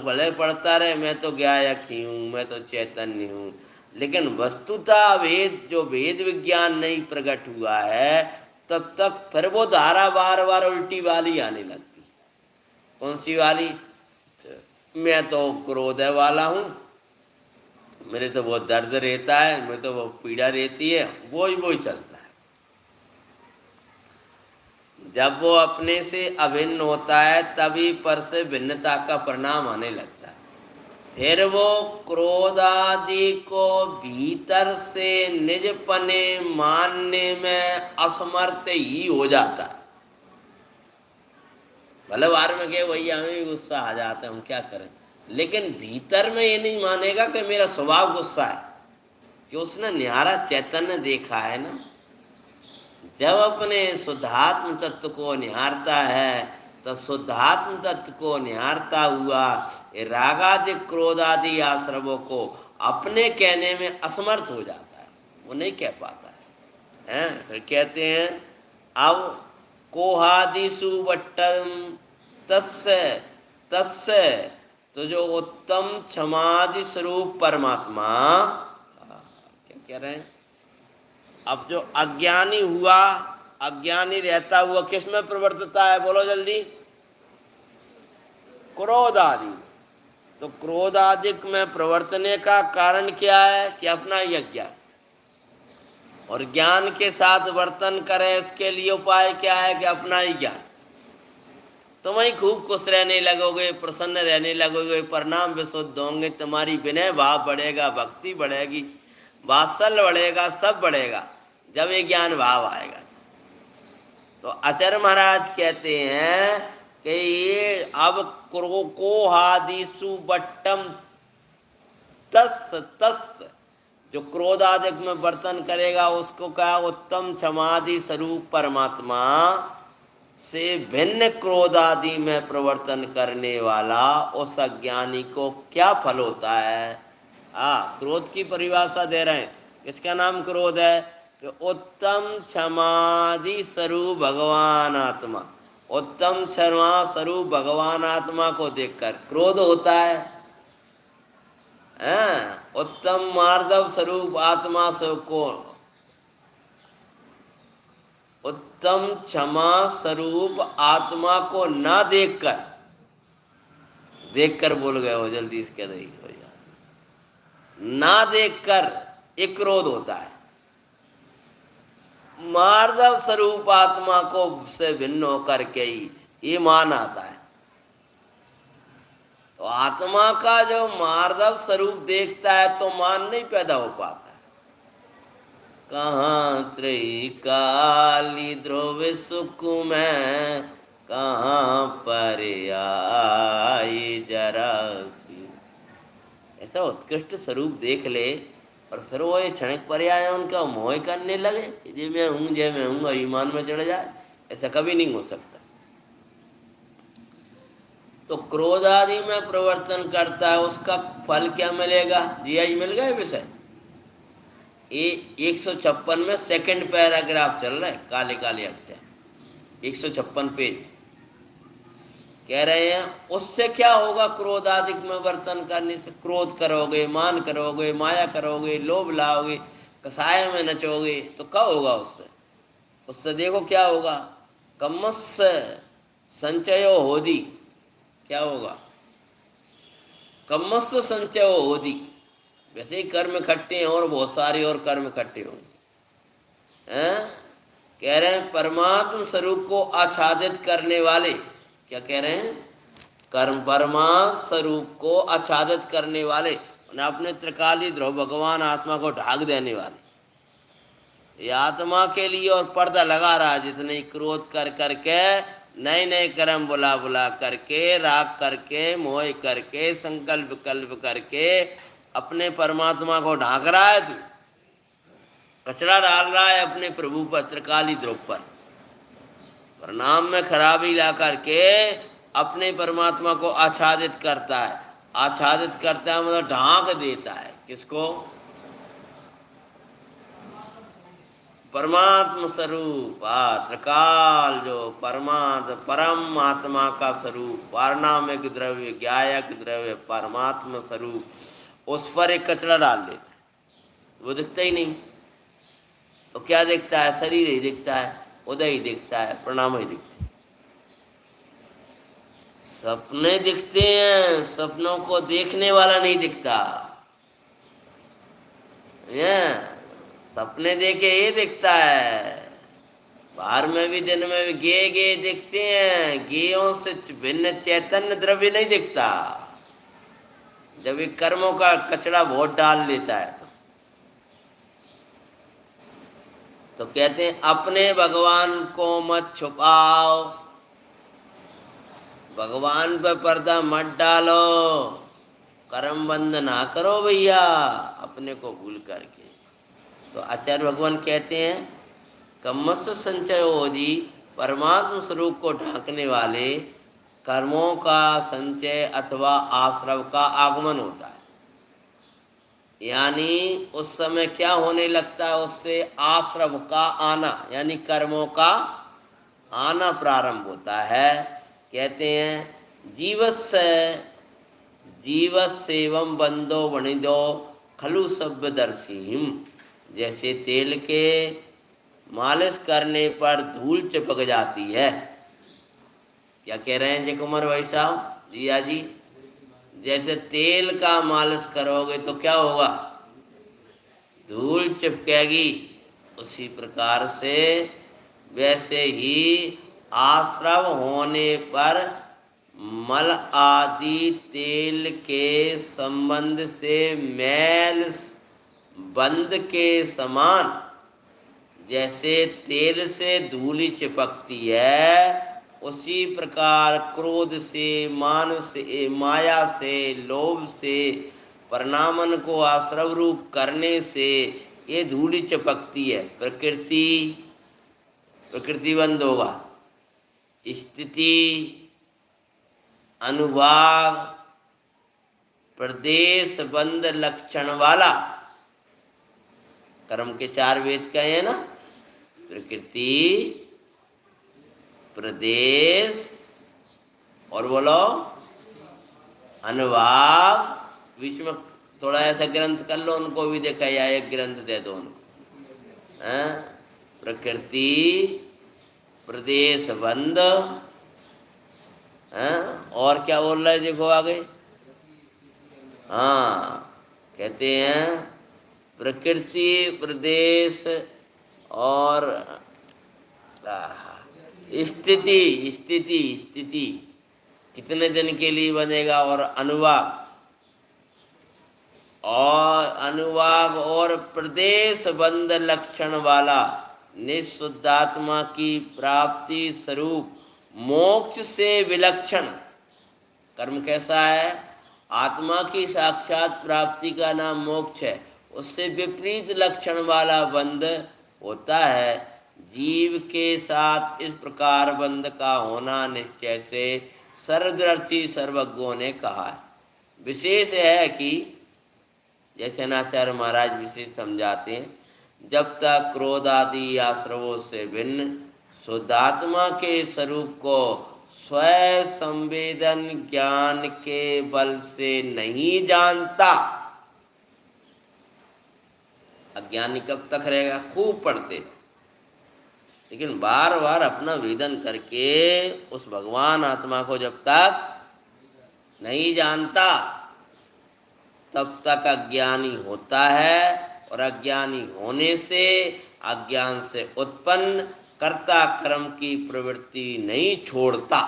भले पढ़ता रहे मैं तो ज्ञायक ही हूँ, मैं तो चैतन्य हूँ, लेकिन वस्तुतः जो वेद विज्ञान नहीं प्रकट हुआ है तब तक फिर वो धारा बार बार उल्टी वाली आने लगती। कौन सी वाली? मैं तो क्रोध वाला हूँ, मेरे तो बहुत दर्द रहता है, मेरे तो बहुत पीड़ा रहती है, वो ही चलता है। जब वो अपने से अभिन्न होता है तभी पर से भिन्नता का परिणाम आने लगता है। फिर वो क्रोध आदि को भीतर से निजपने मानने में असमर्थ ही हो जाता है। भले बार में के भैया हमें गुस्सा आ जाता है, हम क्या करें, लेकिन भीतर में ये नहीं मानेगा कि मेरा स्वभाव गुस्सा है, कि उसने न्यारा चैतन्य देखा है ना। जब अपने शुद्धात्म तत्व को निहारता है तो शुद्धात्म तत्व को निहारता हुआ रागादि क्रोधादि आश्रवों को अपने कहने में असमर्थ हो जाता है, वो नहीं कह पाता है। फिर कहते हैं अब कोहादिषु वट्टम तस्य तो जो उत्तम क्षमादि स्वरूप परमात्मा, क्या कह रहे हैं, अब जो अज्ञानी हुआ, अज्ञानी रहता हुआ किस में प्रवर्तता है, बोलो जल्दी, क्रोध आदि। तो क्रोध आदि में प्रवर्तने का कारण क्या है कि अपना ही अज्ञान, और ज्ञान के साथ वर्तन करे इसके लिए उपाय क्या है कि अपना ही ज्ञान। तुम ही खूब खुश रहने लगोगे, प्रसन्न रहने लगोगे, परिणाम विशुद्ध होंगे, तुम्हारी विनय भाव बढ़ेगा, भक्ति बढ़ेगी, वात्सल्य बढ़ेगा, सब बढ़ेगा जब ये ज्ञान भाव आएगा। तो आचार्य महाराज कहते हैं कि ये अब को हादिसु बट्टम तस् तस्, जो क्रोधादिक में वर्तन करेगा उसको क्या, उत्तम क्षमादि स्वरूप परमात्मा से भिन्न क्रोधादि में प्रवर्तन करने वाला उस अज्ञानी को क्या फल होता है। क्रोध की परिभाषा दे रहे हैं, किसका नाम क्रोध है कि उत्तम क्षमादि स्वरूप भगवान आत्मा, उत्तम क्षमा स्वरूप भगवान आत्मा को देखकर क्रोध होता है। उत्तम मार्दव स्वरूप आत्मा से को, उत्तम क्षमा स्वरूप आत्मा को ना देखकर, देखकर बोल गए हो, जल्दी इसके दही हो जाए, ना देखकर एक क्रोध होता है। मार्दव स्वरूप आत्मा को से भिन्न होकर के ही ये मान आता है। तो आत्मा का जो मार्दव स्वरूप देखता है तो मान नहीं पैदा हो पाता है। कहाँ त्रिकाली ध्रुव सुख में, कहाँ पर आई जरा सी, ऐसा उत्कृष्ट स्वरूप देख ले और फिर वो ये क्षणिक पर्याय उनका मोह करने लगे कि जे मैं हूँ, जे मैं हूँ, अभिमान में चढ़ जाए, ऐसा कभी नहीं हो सकता। तो क्रोध आदि में प्रवर्तन करता है, उसका फल क्या मिलेगा, जी आज मिल गए विषय। ये 156 में सेकंड पैराग्राफ चल रहा है, काले काले अक्षर 156 पेज कह रहे हैं उससे क्या होगा, क्रोध आदि में वर्तन करने से क्रोध करोगे, मान करोगे, माया करोगे, लोभ लाओगे, कसाय में नचोगे, तो क्या होगा उससे, उससे देखो क्या होगा, कम्मस्य संचयो होदी, क्या होगा, कम्मस्य संचयो होदी, वैसे ही कर्म इकट्ठे हैं और बहुत सारे और कर्म इकट्ठे होंगे। कह रहे हैं परमात्म स्वरूप को आच्छादित करने वाले, क्या कह रहे हैं, कर्म परमात्म स्वरूप को आच्छादित करने वाले, अपने त्रिकाली ध्रुव भगवान आत्मा को ढाक देने वाले, ये आत्मा के लिए और पर्दा लगा रहा है, जितने ही क्रोध कर करके, नए नए कर्म बुला बुला करके, राग करके, मोह करके, संकल्प विकल्प करके अपने परमात्मा को ढाक रहा है, तू कचरा डाल रहा है अपने प्रभु पर, त्रिकाली ध्रुव पर, परिणाम में खराबी ला करके अपने परमात्मा को आच्छादित करता है। आच्छादित करता है मतलब ढांक देता है, किसको, परमात्म स्वरूप, त्रिकाल जो परमात्म परम आत्मा का स्वरूप, पारनामिक द्रव्य, ज्ञायक द्रव्य, परमात्म स्वरूप, उस पर एक कचरा डाल देता है, वो दिखता ही नहीं। तो क्या दिखता है, शरीर ही दिखता है, उदय ही दिखता है, प्रणाम ही दिखते हैं, सपने दिखते हैं, सपनों को देखने वाला नहीं दिखता। सपने देखे ये दिखता है, बाहर में भी दिन में भी गे गे दिखते हैं, गेयों से भिन्न चैतन्य द्रव्य नहीं दिखता। जब ये कर्मों का कचरा बहुत डाल लेता है तो कहते हैं अपने भगवान को मत छुपाओ, भगवान पर पर्दा मत डालो, कर्म बंद ना करो भैया अपने को भूल करके। तो आचार्य भगवान कहते हैं कम्मस्य संचयोदि, परमात्म स्वरूप को ढांकने वाले कर्मों का संचय अथवा आश्रव का आगमन होता है। यानी उस समय क्या होने लगता है, उससे आश्रव का आना यानी कर्मों का आना प्रारंभ होता है। कहते हैं जीवस्य जीवसेवम बंदो वणिदो खलु सभ्यदर्शी। जैसे तेल के मालिश करने पर धूल चिपक जाती है। क्या कह रहे हैं जी कुमार भाई साहब जिया जी? जैसे तेल का मालिश करोगे तो क्या होगा? धूल चिपकेगी। उसी प्रकार से वैसे ही आश्रव होने पर मल आदि तेल के संबंध से मैल बंद के समान जैसे तेल से धूलि चिपकती है, उसी प्रकार क्रोध से, मान से, माया से, लोभ से, परिणामन को आश्रव रूप करने से ये धूलि चिपकती है। प्रकृति बंद होगा। स्थिति, अनुभाग, प्रदेश बंद लक्षण वाला। कर्म के 4 वेद का है ना, प्रकृति, प्रदेश और बोलो अनुभाग। बीच में थोड़ा ऐसा ग्रंथ कर लो, उनको भी देखा, या एक ग्रंथ दे दो उनको। प्रकृति, प्रदेश बंद, और क्या बोल रहा है देखो आगे। हाँ, कहते हैं प्रकृति, प्रदेश और स्थिति कितने दिन के लिए बनेगा, और अनुवाग और प्रदेश बंद लक्षण वाला निःशुद्धात्मा की प्राप्ति स्वरूप मोक्ष से विलक्षण कर्म कैसा है? आत्मा की साक्षात प्राप्ति का नाम मोक्ष है। उससे विपरीत लक्षण वाला बंध होता है। जीव के साथ इस प्रकार बंध का होना निश्चय से सर्वदर्शी सर्वज्ञों ने कहा है। विशेष है कि जैसे नाचार्य महाराज विशेष समझाते हैं, जब तक क्रोध आदि आश्रवों से भिन्न शुद्धात्मा के स्वरूप को स्वयं संवेदन ज्ञान के बल से नहीं जानता, अज्ञानी कब तक रहेगा? खूब पढ़ते, लेकिन बार बार अपना वेदन करके उस भगवान आत्मा को जब तक नहीं जानता, तब तक अज्ञानी होता है। और अज्ञानी होने से, अज्ञान से उत्पन्न कर्ता कर्म की प्रवृत्ति नहीं छोड़ता।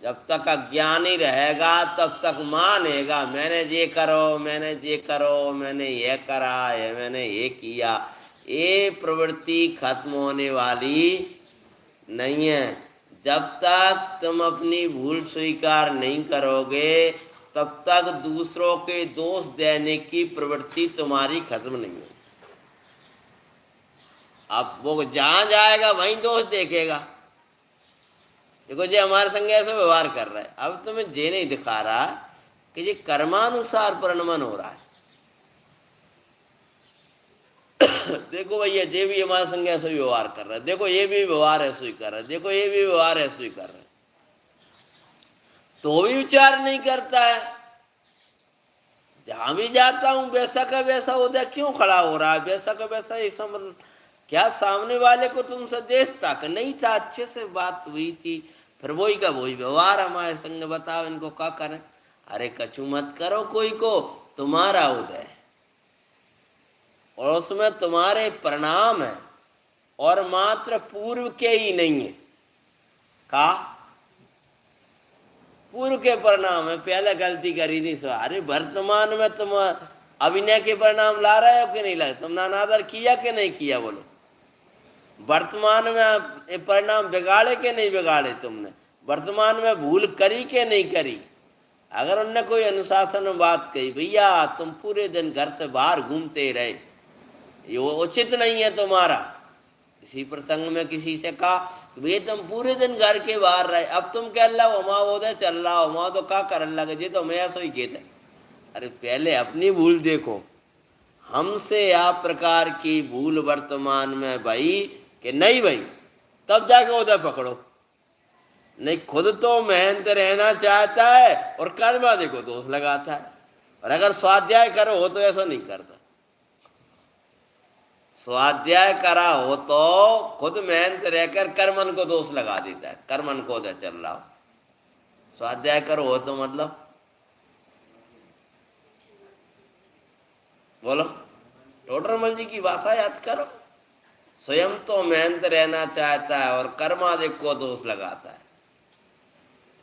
जब तक अज्ञानी रहेगा तब तक मानेगा मैंने ये करो, मैंने ये करो, मैंने ये करा है, मैंने ये किया। ये प्रवृत्ति खत्म होने वाली नहीं है। जब तक तुम अपनी भूल स्वीकार नहीं करोगे, तब तक दूसरों के दोष देने की प्रवृत्ति तुम्हारी खत्म नहीं होगी। अब वो जहाँ जाएगा वहीं दोष देखेगा। देखो जी हमारे संग ऐसे व्यवहार कर रहा है, अब तुम्हें ये नहीं दिखा रहा कि ये कर्मानुसार परिणमन हो रहा है। देखो भैया ये भी हमारे संग ऐसे व्यवहार कर रहा है, देखो ये भी व्यवहार ऐसे ही कर रहा है, देखो ये भी व्यवहार ऐसे ही कर रहा है, तो भी विचार नहीं करता है। जहां भी जाता हूं वैसा का वैसा उदय क्यों खड़ा हो रहा है, वैसा का वैसा ही समझ। क्या सामने वाले को तुमसे देश तक नहीं था, अच्छे से बात हुई थी, फिर वही का वही व्यवहार हमारे संग। बताओ इनको क्या करें? अरे कछु मत करो कोई को, तुम्हारा उदय और उसमें तुम्हारे परिणाम है, और मात्र पूर्व के ही नहीं है। का पूर्व के परिणाम है, पहले गलती करी थी सो। अरे वर्तमान में तुम अभिनय के परिणाम ला रहे हो कि नहीं लाए? तुमने अनादर किया कि नहीं किया? बोलो। वर्तमान में परिणाम बिगाड़े के नहीं बिगाड़े तुमने? वर्तमान में भूल करी के नहीं करी? अगर उनने कोई अनुशासन में बात कही, भैया तुम पूरे दिन घर से बाहर घूमते रहे, ये उचित नहीं है तुम्हारा। किसी प्रसंग में किसी से कहा भैया तुम पूरे दिन घर के बाहर रहे, अब तुम कह लो वहाँ उधर चल रहा हो, वहाँ तो क्या करने लगे जी, तो मैं ऐसा ही कहता। अरे पहले अपनी भूल देखो। हमसे आप प्रकार की भूल वर्तमान में भाई कि नहीं भाई, तब जाके उधर पकड़ो। नहीं, खुद तो मेहनत रहना चाहता है और कर्म आदि को दोष लगाता है। और अगर स्वाध्याय करो हो तो ऐसा नहीं करता। स्वाध्याय करा हो तो खुद मेहनत रहकर कर्मन को दोष लगा देता है, कर्मन को उधर चल रहा हो। स्वाध्याय करो हो तो मतलब बोलो, टोडरमल जी की भाषा याद करो। स्वयं तो मेहनत रहना चाहता है और कर्मादिक को दोष लगाता है।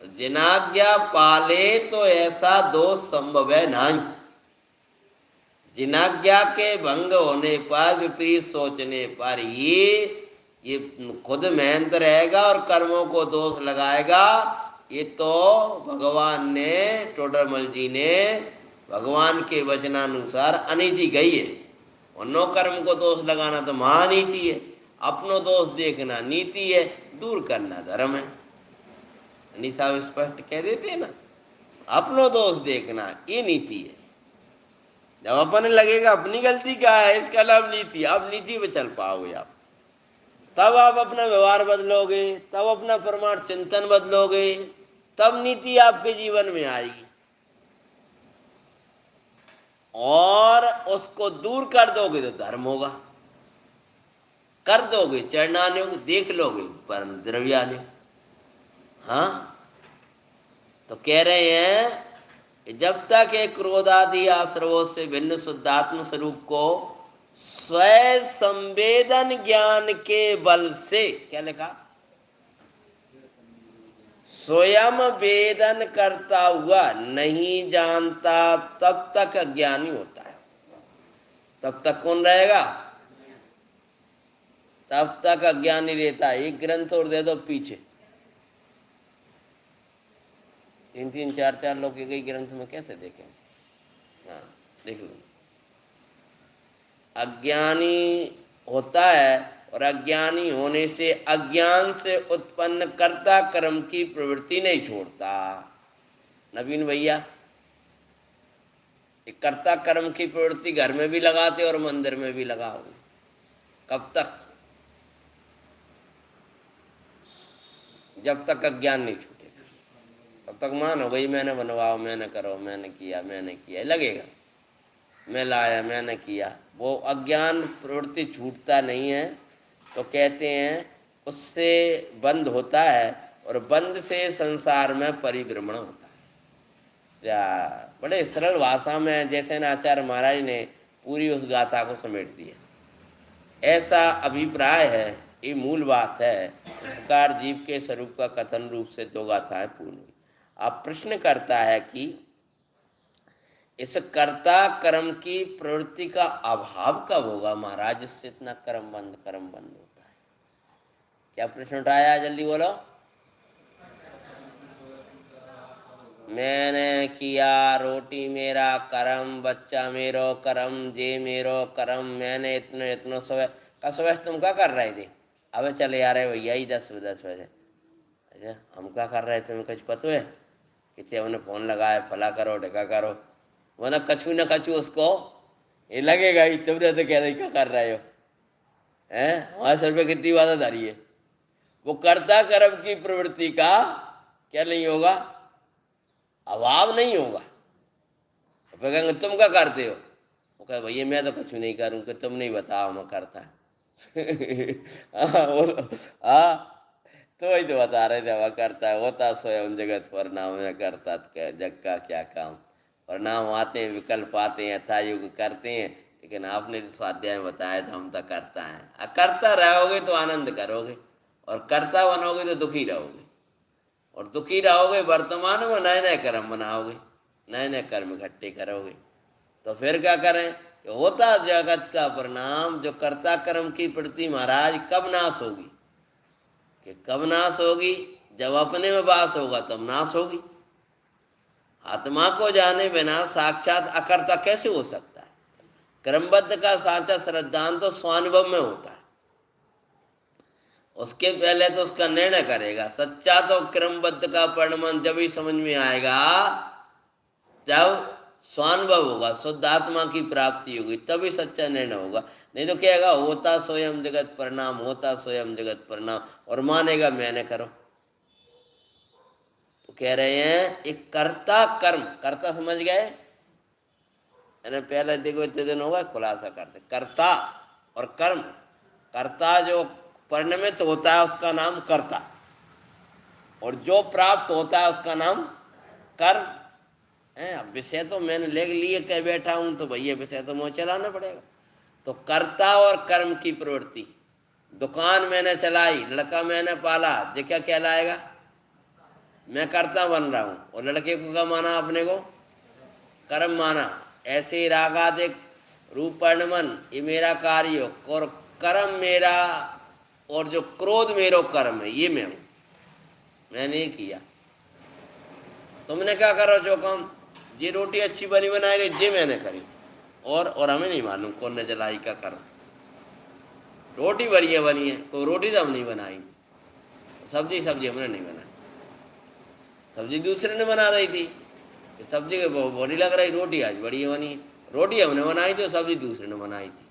जिनाज्ञा पाले तो ऐसा दोष संभव है नहीं। जिनाज्ञा के भंग होने पर, विपरीत सोचने पर ये खुद मेहनत रहेगा और कर्मों को दोष लगाएगा। ये तो भगवान ने, टोडरमल जी ने भगवान के वचनानुसार अनीति गई है। अन्नो कर्म को दोष लगाना तो महानीति है, अपनो दोष देखना नीति है, दूर करना धर्म है। अनिता स्पष्ट कह देते हैं ना, अपनो दोष देखना ये नीति है। जब अपने लगेगा अपनी गलती क्या है, इसका नाम नीति। अब नीति पे चल पाओगे आप, तब आप अपना व्यवहार बदलोगे, तब अपना परमार्थ चिंतन बदलोगे, तब नीति आपके जीवन में आएगी। और उसको दूर कर दोगे तो धर्म होगा, कर दोगे चरणाने देख लोगे परम द्रव्याने। हाँ, तो कह रहे हैं कि जब तक एक क्रोधादि आश्रवों से भिन्न शुद्धात्म स्वरूप को स्वयं संवेदन ज्ञान के बल से, क्या लिखा, स्वयं वेदन करता हुआ नहीं जानता, तब तक अज्ञानी होता है। तब तक कौन रहेगा? तब तक अज्ञानी रहता है। एक ग्रंथ और दे दो पीछे, 3-3, 4-4 लोग एक ही ग्रंथ में कैसे देखें? हाँ, देख लो। अज्ञानी होता है और अज्ञानी होने से अज्ञान से उत्पन्न कर्ता कर्म की प्रवृत्ति नहीं छोड़ता। नवीन भैया, एक कर्ता कर्म की प्रवृत्ति घर में भी लगाते और मंदिर में भी लगाओ, कब तक? जब तक अज्ञान नहीं छूटेगा तब तक मान हो गई मैंने बनवाओ, मैंने करो, मैंने किया लगेगा, मैं लाया, मैंने किया। वो अज्ञान प्रवृत्ति छूटता नहीं है। तो कहते हैं उससे बंद होता है और बंद से संसार में परिभ्रमण होता है। बड़े सरल भाषा में जैसे ना आचार्य महाराज ने पूरी उस गाथा को समेट दिया, ऐसा अभिप्राय है। ये मूल बात है। इस प्रकार जीव के स्वरूप का कथन रूप से 2 गाथाएं पूर्ण हुई। अब प्रश्न करता है कि इस कर्ता कर्म की प्रवृत्ति का अभाव कब होगा महाराज, इससे इतना कर्म बंद होता है? क्या प्रश्न उठाया, जल्दी बोलो। मैंने किया, रोटी मेरा कर्म, बच्चा मेरो कर्म, जे मेरो कर्म, मैंने इतनो सुबह का सुबह तुम क्या कर रहे थे? अब चले आ रहे भैया ही 10 बजे। अच्छा, हम क्या कर रहे थे तुम्हें कुछ पता है? कितने हमने फोन लगाया, फला करो ढका करो, मतलब कछू न कछू उसको ये लगेगा ही। तुमने तो कह रहे क्या कर रहे हो हैं? हमारे सर पे कितनी बात आ रही है। वो कर्ता कर्म की प्रवृत्ति का क्या नहीं होगा, अभाव नहीं होगा। फिर कहेंगे तुम क्या करते हो? वो कहे भैया मैं तो कुछ नहीं करूँ, कि तुम नहीं बताओ मैं करता। हाँ, तो वही तो बता रहे थे, वह करता है, होता स्वयं जगत पर नाम में करता जग का क्या काम। परिणाम आते हैं, विकल्प आते हैं, यथायुग करते हैं। लेकिन आपने तो स्वाध्याय में बताया था हम तो करता है। करता रहोगे तो आनंद करोगे, और करता बनोगे तो दुखी रहोगे, और दुखी रहोगे वर्तमान में नए नए कर्म बनाओगे, नए नए कर्म इकट्ठे करोगे। तो फिर क्या करें? होता जगत का परिणाम जो कर्ता कर्म की प्रति महाराज कब नाश होगी? कि कब नाश होगी? जब अपने में वास होगा तब नाश होगी। आत्मा को जाने बिना साक्षात अकर्ता कैसे हो सकता है? क्रमबद्ध का साचा श्रद्धांत तो स्वानुभव में होता है। उसके पहले तो उसका निर्णय करेगा। सच्चा तो क्रमबद्ध का परिणाम जब ही समझ में आएगा, जब स्वानुभव होगा, शुद्ध आत्मा की प्राप्ति होगी, तभी सच्चा निर्णय होगा। नहीं तो कहेगा होता स्वयं जगत परिणाम, होता स्वयं जगत परिणाम, और मानेगा मैंने करो। तो कह रहे हैं एक कर्ता कर्म, कर्ता समझ गए? मैंने पहले देखो इतने दिन होगा खुलासा करते, कर्ता और कर्म। कर्ता जो परिणमित होता है उसका नाम कर्ता, और जो प्राप्त होता है उसका नाम कर्म है। अब विषय तो मैंने ले लिए कह बैठा हूं, तो भैया विषय तो मुझे चलाना पड़ेगा। तो कर्ता और कर्म की प्रवृत्ति, दुकान मैंने चलाई, लड़का मैंने पाला, ये क्या कहलाएगा? मैं कर्ता बन रहा हूं, और लड़के को क्या माना? अपने को कर्म माना। ऐसे ही रागादिक रूप वर्णमन ये मेरा कार्य हो, और कर्म मेरा, और जो क्रोध मेरा कर्म है, ये मैं हूं, मैंने नहीं किया। तुमने क्या करो जो काम, ये रोटी अच्छी बनी बनाई रही, ये मैंने करी, और हमें नहीं मालूम कौन ने जलाई का कर्म। रोटी बढ़िया बनी है, कोई रोटी तो हम नहीं बनाई, सब्जी हमने नहीं बनाई, सब्जी दूसरे ने बना दी थी, सब्जी के बोरी लग रही, रोटी आज बढ़िया बनी है, रोटी हमने बनाई थी, सब्जी दूसरे ने बनाई थी।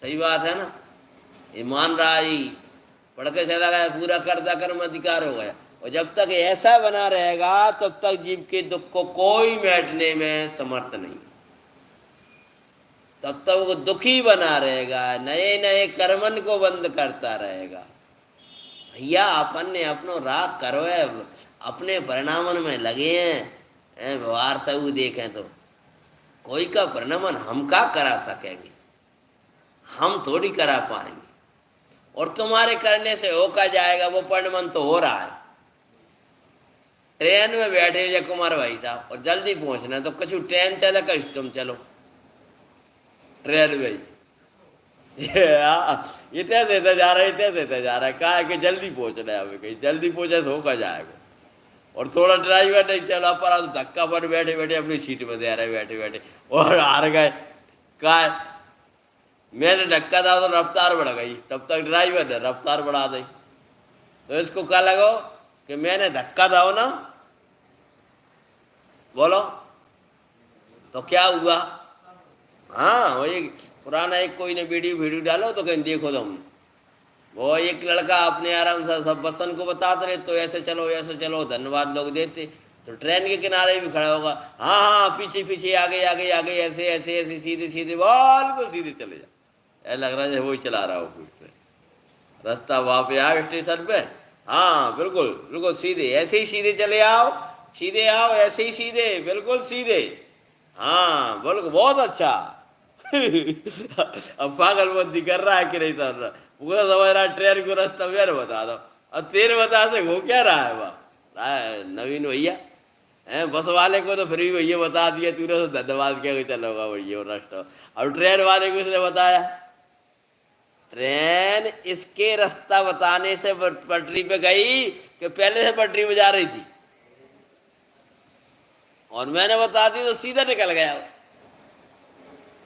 सही बात है ना? ये मान रहा ही, पढ़ के चला गया, पूरा कर्ता कर्म अधिकार हो गया। और जब तक ऐसा बना रहेगा तब तक जीव के दुख को कोई मिटने में समर्थ नहीं, तब तक वो दुखी बना रहेगा, नए नए कर्मन को बंद करता रहेगा। भैया अपन ने अपनो राग करो है, अपने परिणामन में लगे हैं, व्यवहार सब देखें तो कोई का परिणामन हम का करा सकेंगे? हम थोड़ी करा पाएंगे। और तुम्हारे करने से हो का जाएगा? वो परिणामन तो हो रहा है। ट्रेन में बैठे जय कुमार भाई साहब, और जल्दी पहुंचना है, तो कछु ट्रेन चले, कछु तुम चलो ट्रेन में इतने देता जा रहा है, इतने देता जा रहा है, कहा है कि जल्दी पहुंचना है हमें, कहीं जल्दी पहुंचे तो होकर जाएगा। और थोड़ा ड्राइवर नहीं चला पर तो धक्का पर बैठे बैठे अपनी सीट में दे रहे बैठे बैठे, और हार गए। कहा मैंने धक्का था तो रफ्तार बढ़ गई, तब तक ड्राइवर ने रफ्तार बढ़ा दी। तो इसको क्या लगो कि मैंने धक्का था ना, बोलो तो क्या हुआ? हाँ वही पुराना एक कोई ने वीडियो डालो तो कहीं देखो तुम, वो एक लड़का अपने आराम से सब बसन को बताते रहे, तो ऐसे चलो धन्यवाद लोग देते, तो ट्रेन के किनारे भी खड़ा होगा, हाँ हाँ पीछे पीछे आगे आगे आगे, ऐसे ऐसे ऐसे सीधे सीधे बिल्कुल सीधे चले जाओ। ऐसा लग रहा है वही चला रहा हो कुछ रास्ता, वहाँ पे आओ स्टेशन पे, हाँ बिल्कुल बिल्कुल सीधे, ऐसे ही सीधे चले आओ, सीधे आओ, ऐसे ही सीधे, बिल्कुल सीधे, हाँ बिल्कुल बहुत अच्छा। अब पागलबंदी कर रहा है कि नहीं कर रहा, वो समझ रहा ट्रेन को रास्ता मेरे बता दो, अब तेरे बता से हो क्या रहा है? वाह नवीन भैया हैं, बस वाले को तो फिर भी भैया बता दिया तूने, तो धन्यवाद क्या चलोगा भैया रास्ता। अब ट्रेन वाले को उसने बताया, ट्रेन इसके रास्ता बताने से पटरी पे गई कि पहले से पटरी पे जा रही थी, और मैंने बता दी तो सीधा निकल गया।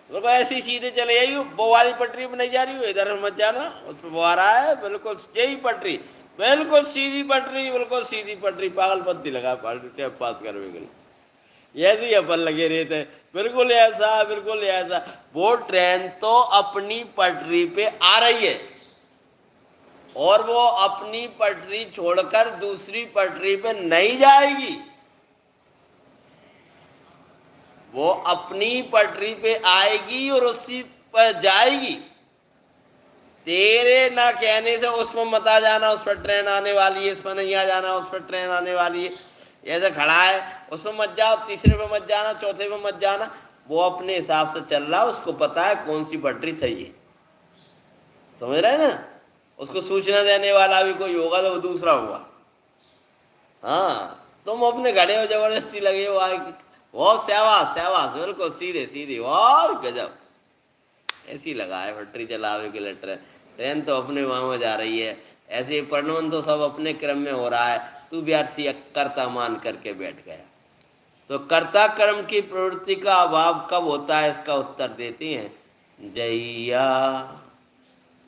तो ऐसी सीधे चले जाइए, वो वाली पटरी में नहीं जा रही हो, इधर मत जाना, उस पर वो आ रहा है, बिल्कुल यही पटरी, बिल्कुल सीधी पटरी, बिल्कुल सीधी पटरी, पागलपंती लगा पास करने के लिए, ऐसे ही अपन लगे रहते, बिल्कुल ऐसा बिल्कुल ऐसा। वो ट्रेन तो अपनी पटरी पे आ रही है, और वो अपनी पटरी छोड़कर दूसरी पटरी पे नहीं जाएगी, वो अपनी पटरी पे आएगी और उसी पर जाएगी। तेरे ना कहने से उस पर मत आ जाना, उस पर ट्रेन आने वाली है, इस पर नहीं आ जाना, उस पर ट्रेन आने वाली है, ऐसे खड़ा है उस पर मत जाओ, तीसरे पे मत जाना, चौथे पे मत जाना, वो अपने हिसाब से चल रहा है, उसको पता है कौन सी पटरी सही है, समझ रहे हैं ना? उसको सूचना देने वाला भी कोई होगा तो वो दूसरा होगा। हाँ तुम अपने खड़े हो, जबरदस्ती लगे हो आगे, बहुत शाबाश शाबाश, बिल्कुल सीधे सीधे, बहुत गजब, ऐसी लगा है पटरी चलावे के लिए ट्रेन तो अपने वहाँ में जा रही है। ऐसे परिणमन तो सब अपने क्रम में हो रहा है, तू व्यर्थी कर्ता मान करके बैठ गया। तो कर्ता कर्म की प्रवृत्ति का अभाव कब होता है, इसका उत्तर देती हैं जैया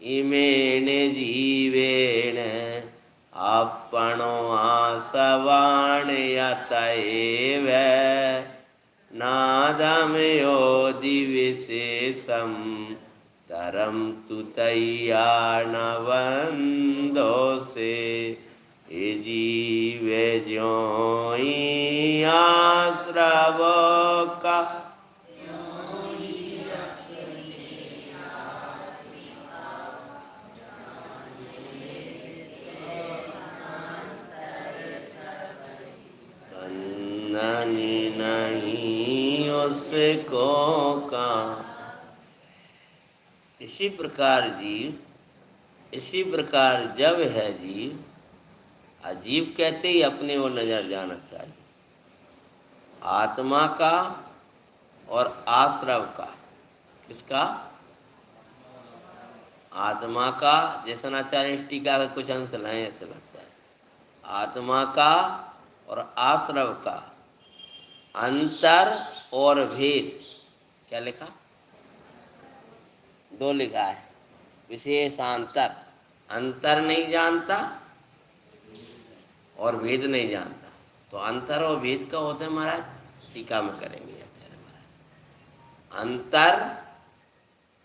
इमेन जीवेण आपणो आसवाण यतएव नादमयो दिविशेषम तरम तु तैया नवंदो से ये जीवे ज्यों आश्रव का नहीं नहीं उसको का। इसी प्रकार जीव, इसी प्रकार जब है जीव, अजीब कहते ही अपने वो नजर जाना चाहिए, आत्मा का और आश्रव का। किसका? आत्मा का। जैसा आचार्य टीका का कुछ अंश लाए ऐसा लगता है। आत्मा का और आश्रव का अंतर और भेद। क्या लिखा? दो लिखा है, विशेषांतर। अंतर नहीं जानता और भेद नहीं जानता। तो अंतर और भेद का होता है महाराज, टीका में करेंगे आचार्य महाराज। अंतर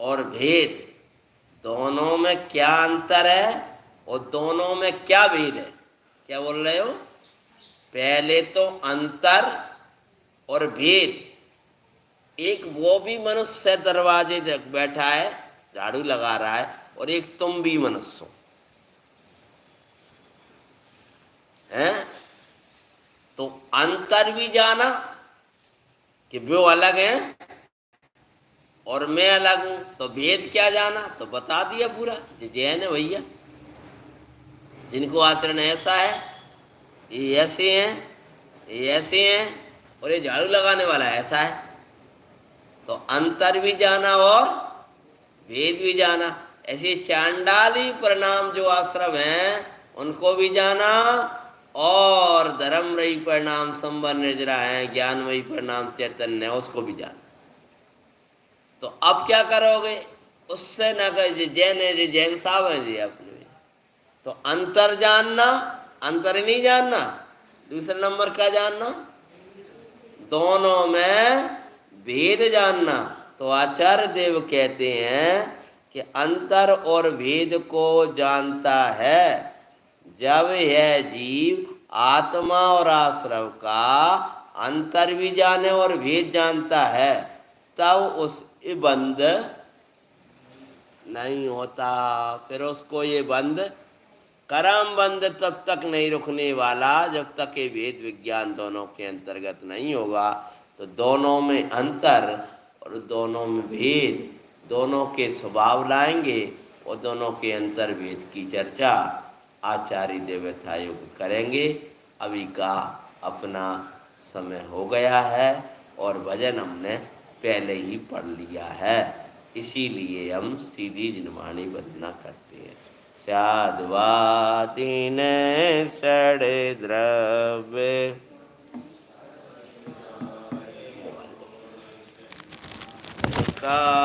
और भेद, दोनों में क्या अंतर है और दोनों में क्या भेद है? क्या बोल रहे हो? पहले तो अंतर और भेद। एक वो भी मनुष्य दरवाजे तक बैठा है, झाड़ू लगा रहा है, और एक तुम भी मनुष्य हो, हैं? तो अंतर भी जाना कि वो अलग है और मैं अलग हूं, तो भेद क्या जाना? तो बता दिया पूरा। जैन है भैया, जिनको आचरण ऐसा है, ये ऐसे हैं, ये ऐसे हैं, और ये झाड़ू लगाने वाला ऐसा है। तो अंतर भी जाना और भेद भी जाना। ऐसे चांडाली परिणाम जो आश्रम हैं उनको भी जाना, और धर्म रही परिणाम संबर निर्जरा है, ज्ञानमयी परिणाम चैतन्य उसको भी जाना। तो अब क्या करोगे? उससे न कर जैन है जी, जैन साहब है जी अपने। तो अंतर जानना, अंतर नहीं जानना। दूसरा नंबर क्या जानना? दोनों में भेद जानना। तो आचार्य देव कहते हैं कि अंतर और भेद को जानता है जब यह जीव आत्मा और आश्रव का अंतर भी जाने और भेद जानता है, तब उस बंध नहीं होता। फिर उसको ये बंध, कर्म बंध तब तक नहीं रुकने वाला जब तक ये भेद विज्ञान दोनों के अंतर्गत नहीं होगा। तो दोनों में अंतर और दोनों में भेद, दोनों के स्वभाव लाएंगे और दोनों के अंतर भेद की चर्चा आचार्य देवतायोग करेंगे। अभी का अपना समय हो गया है और भजन हमने पहले ही पढ़ लिया है, इसीलिए हम सीधी जिनवाणी वंदना करते हैं। साधवातीन षड द्रव्य का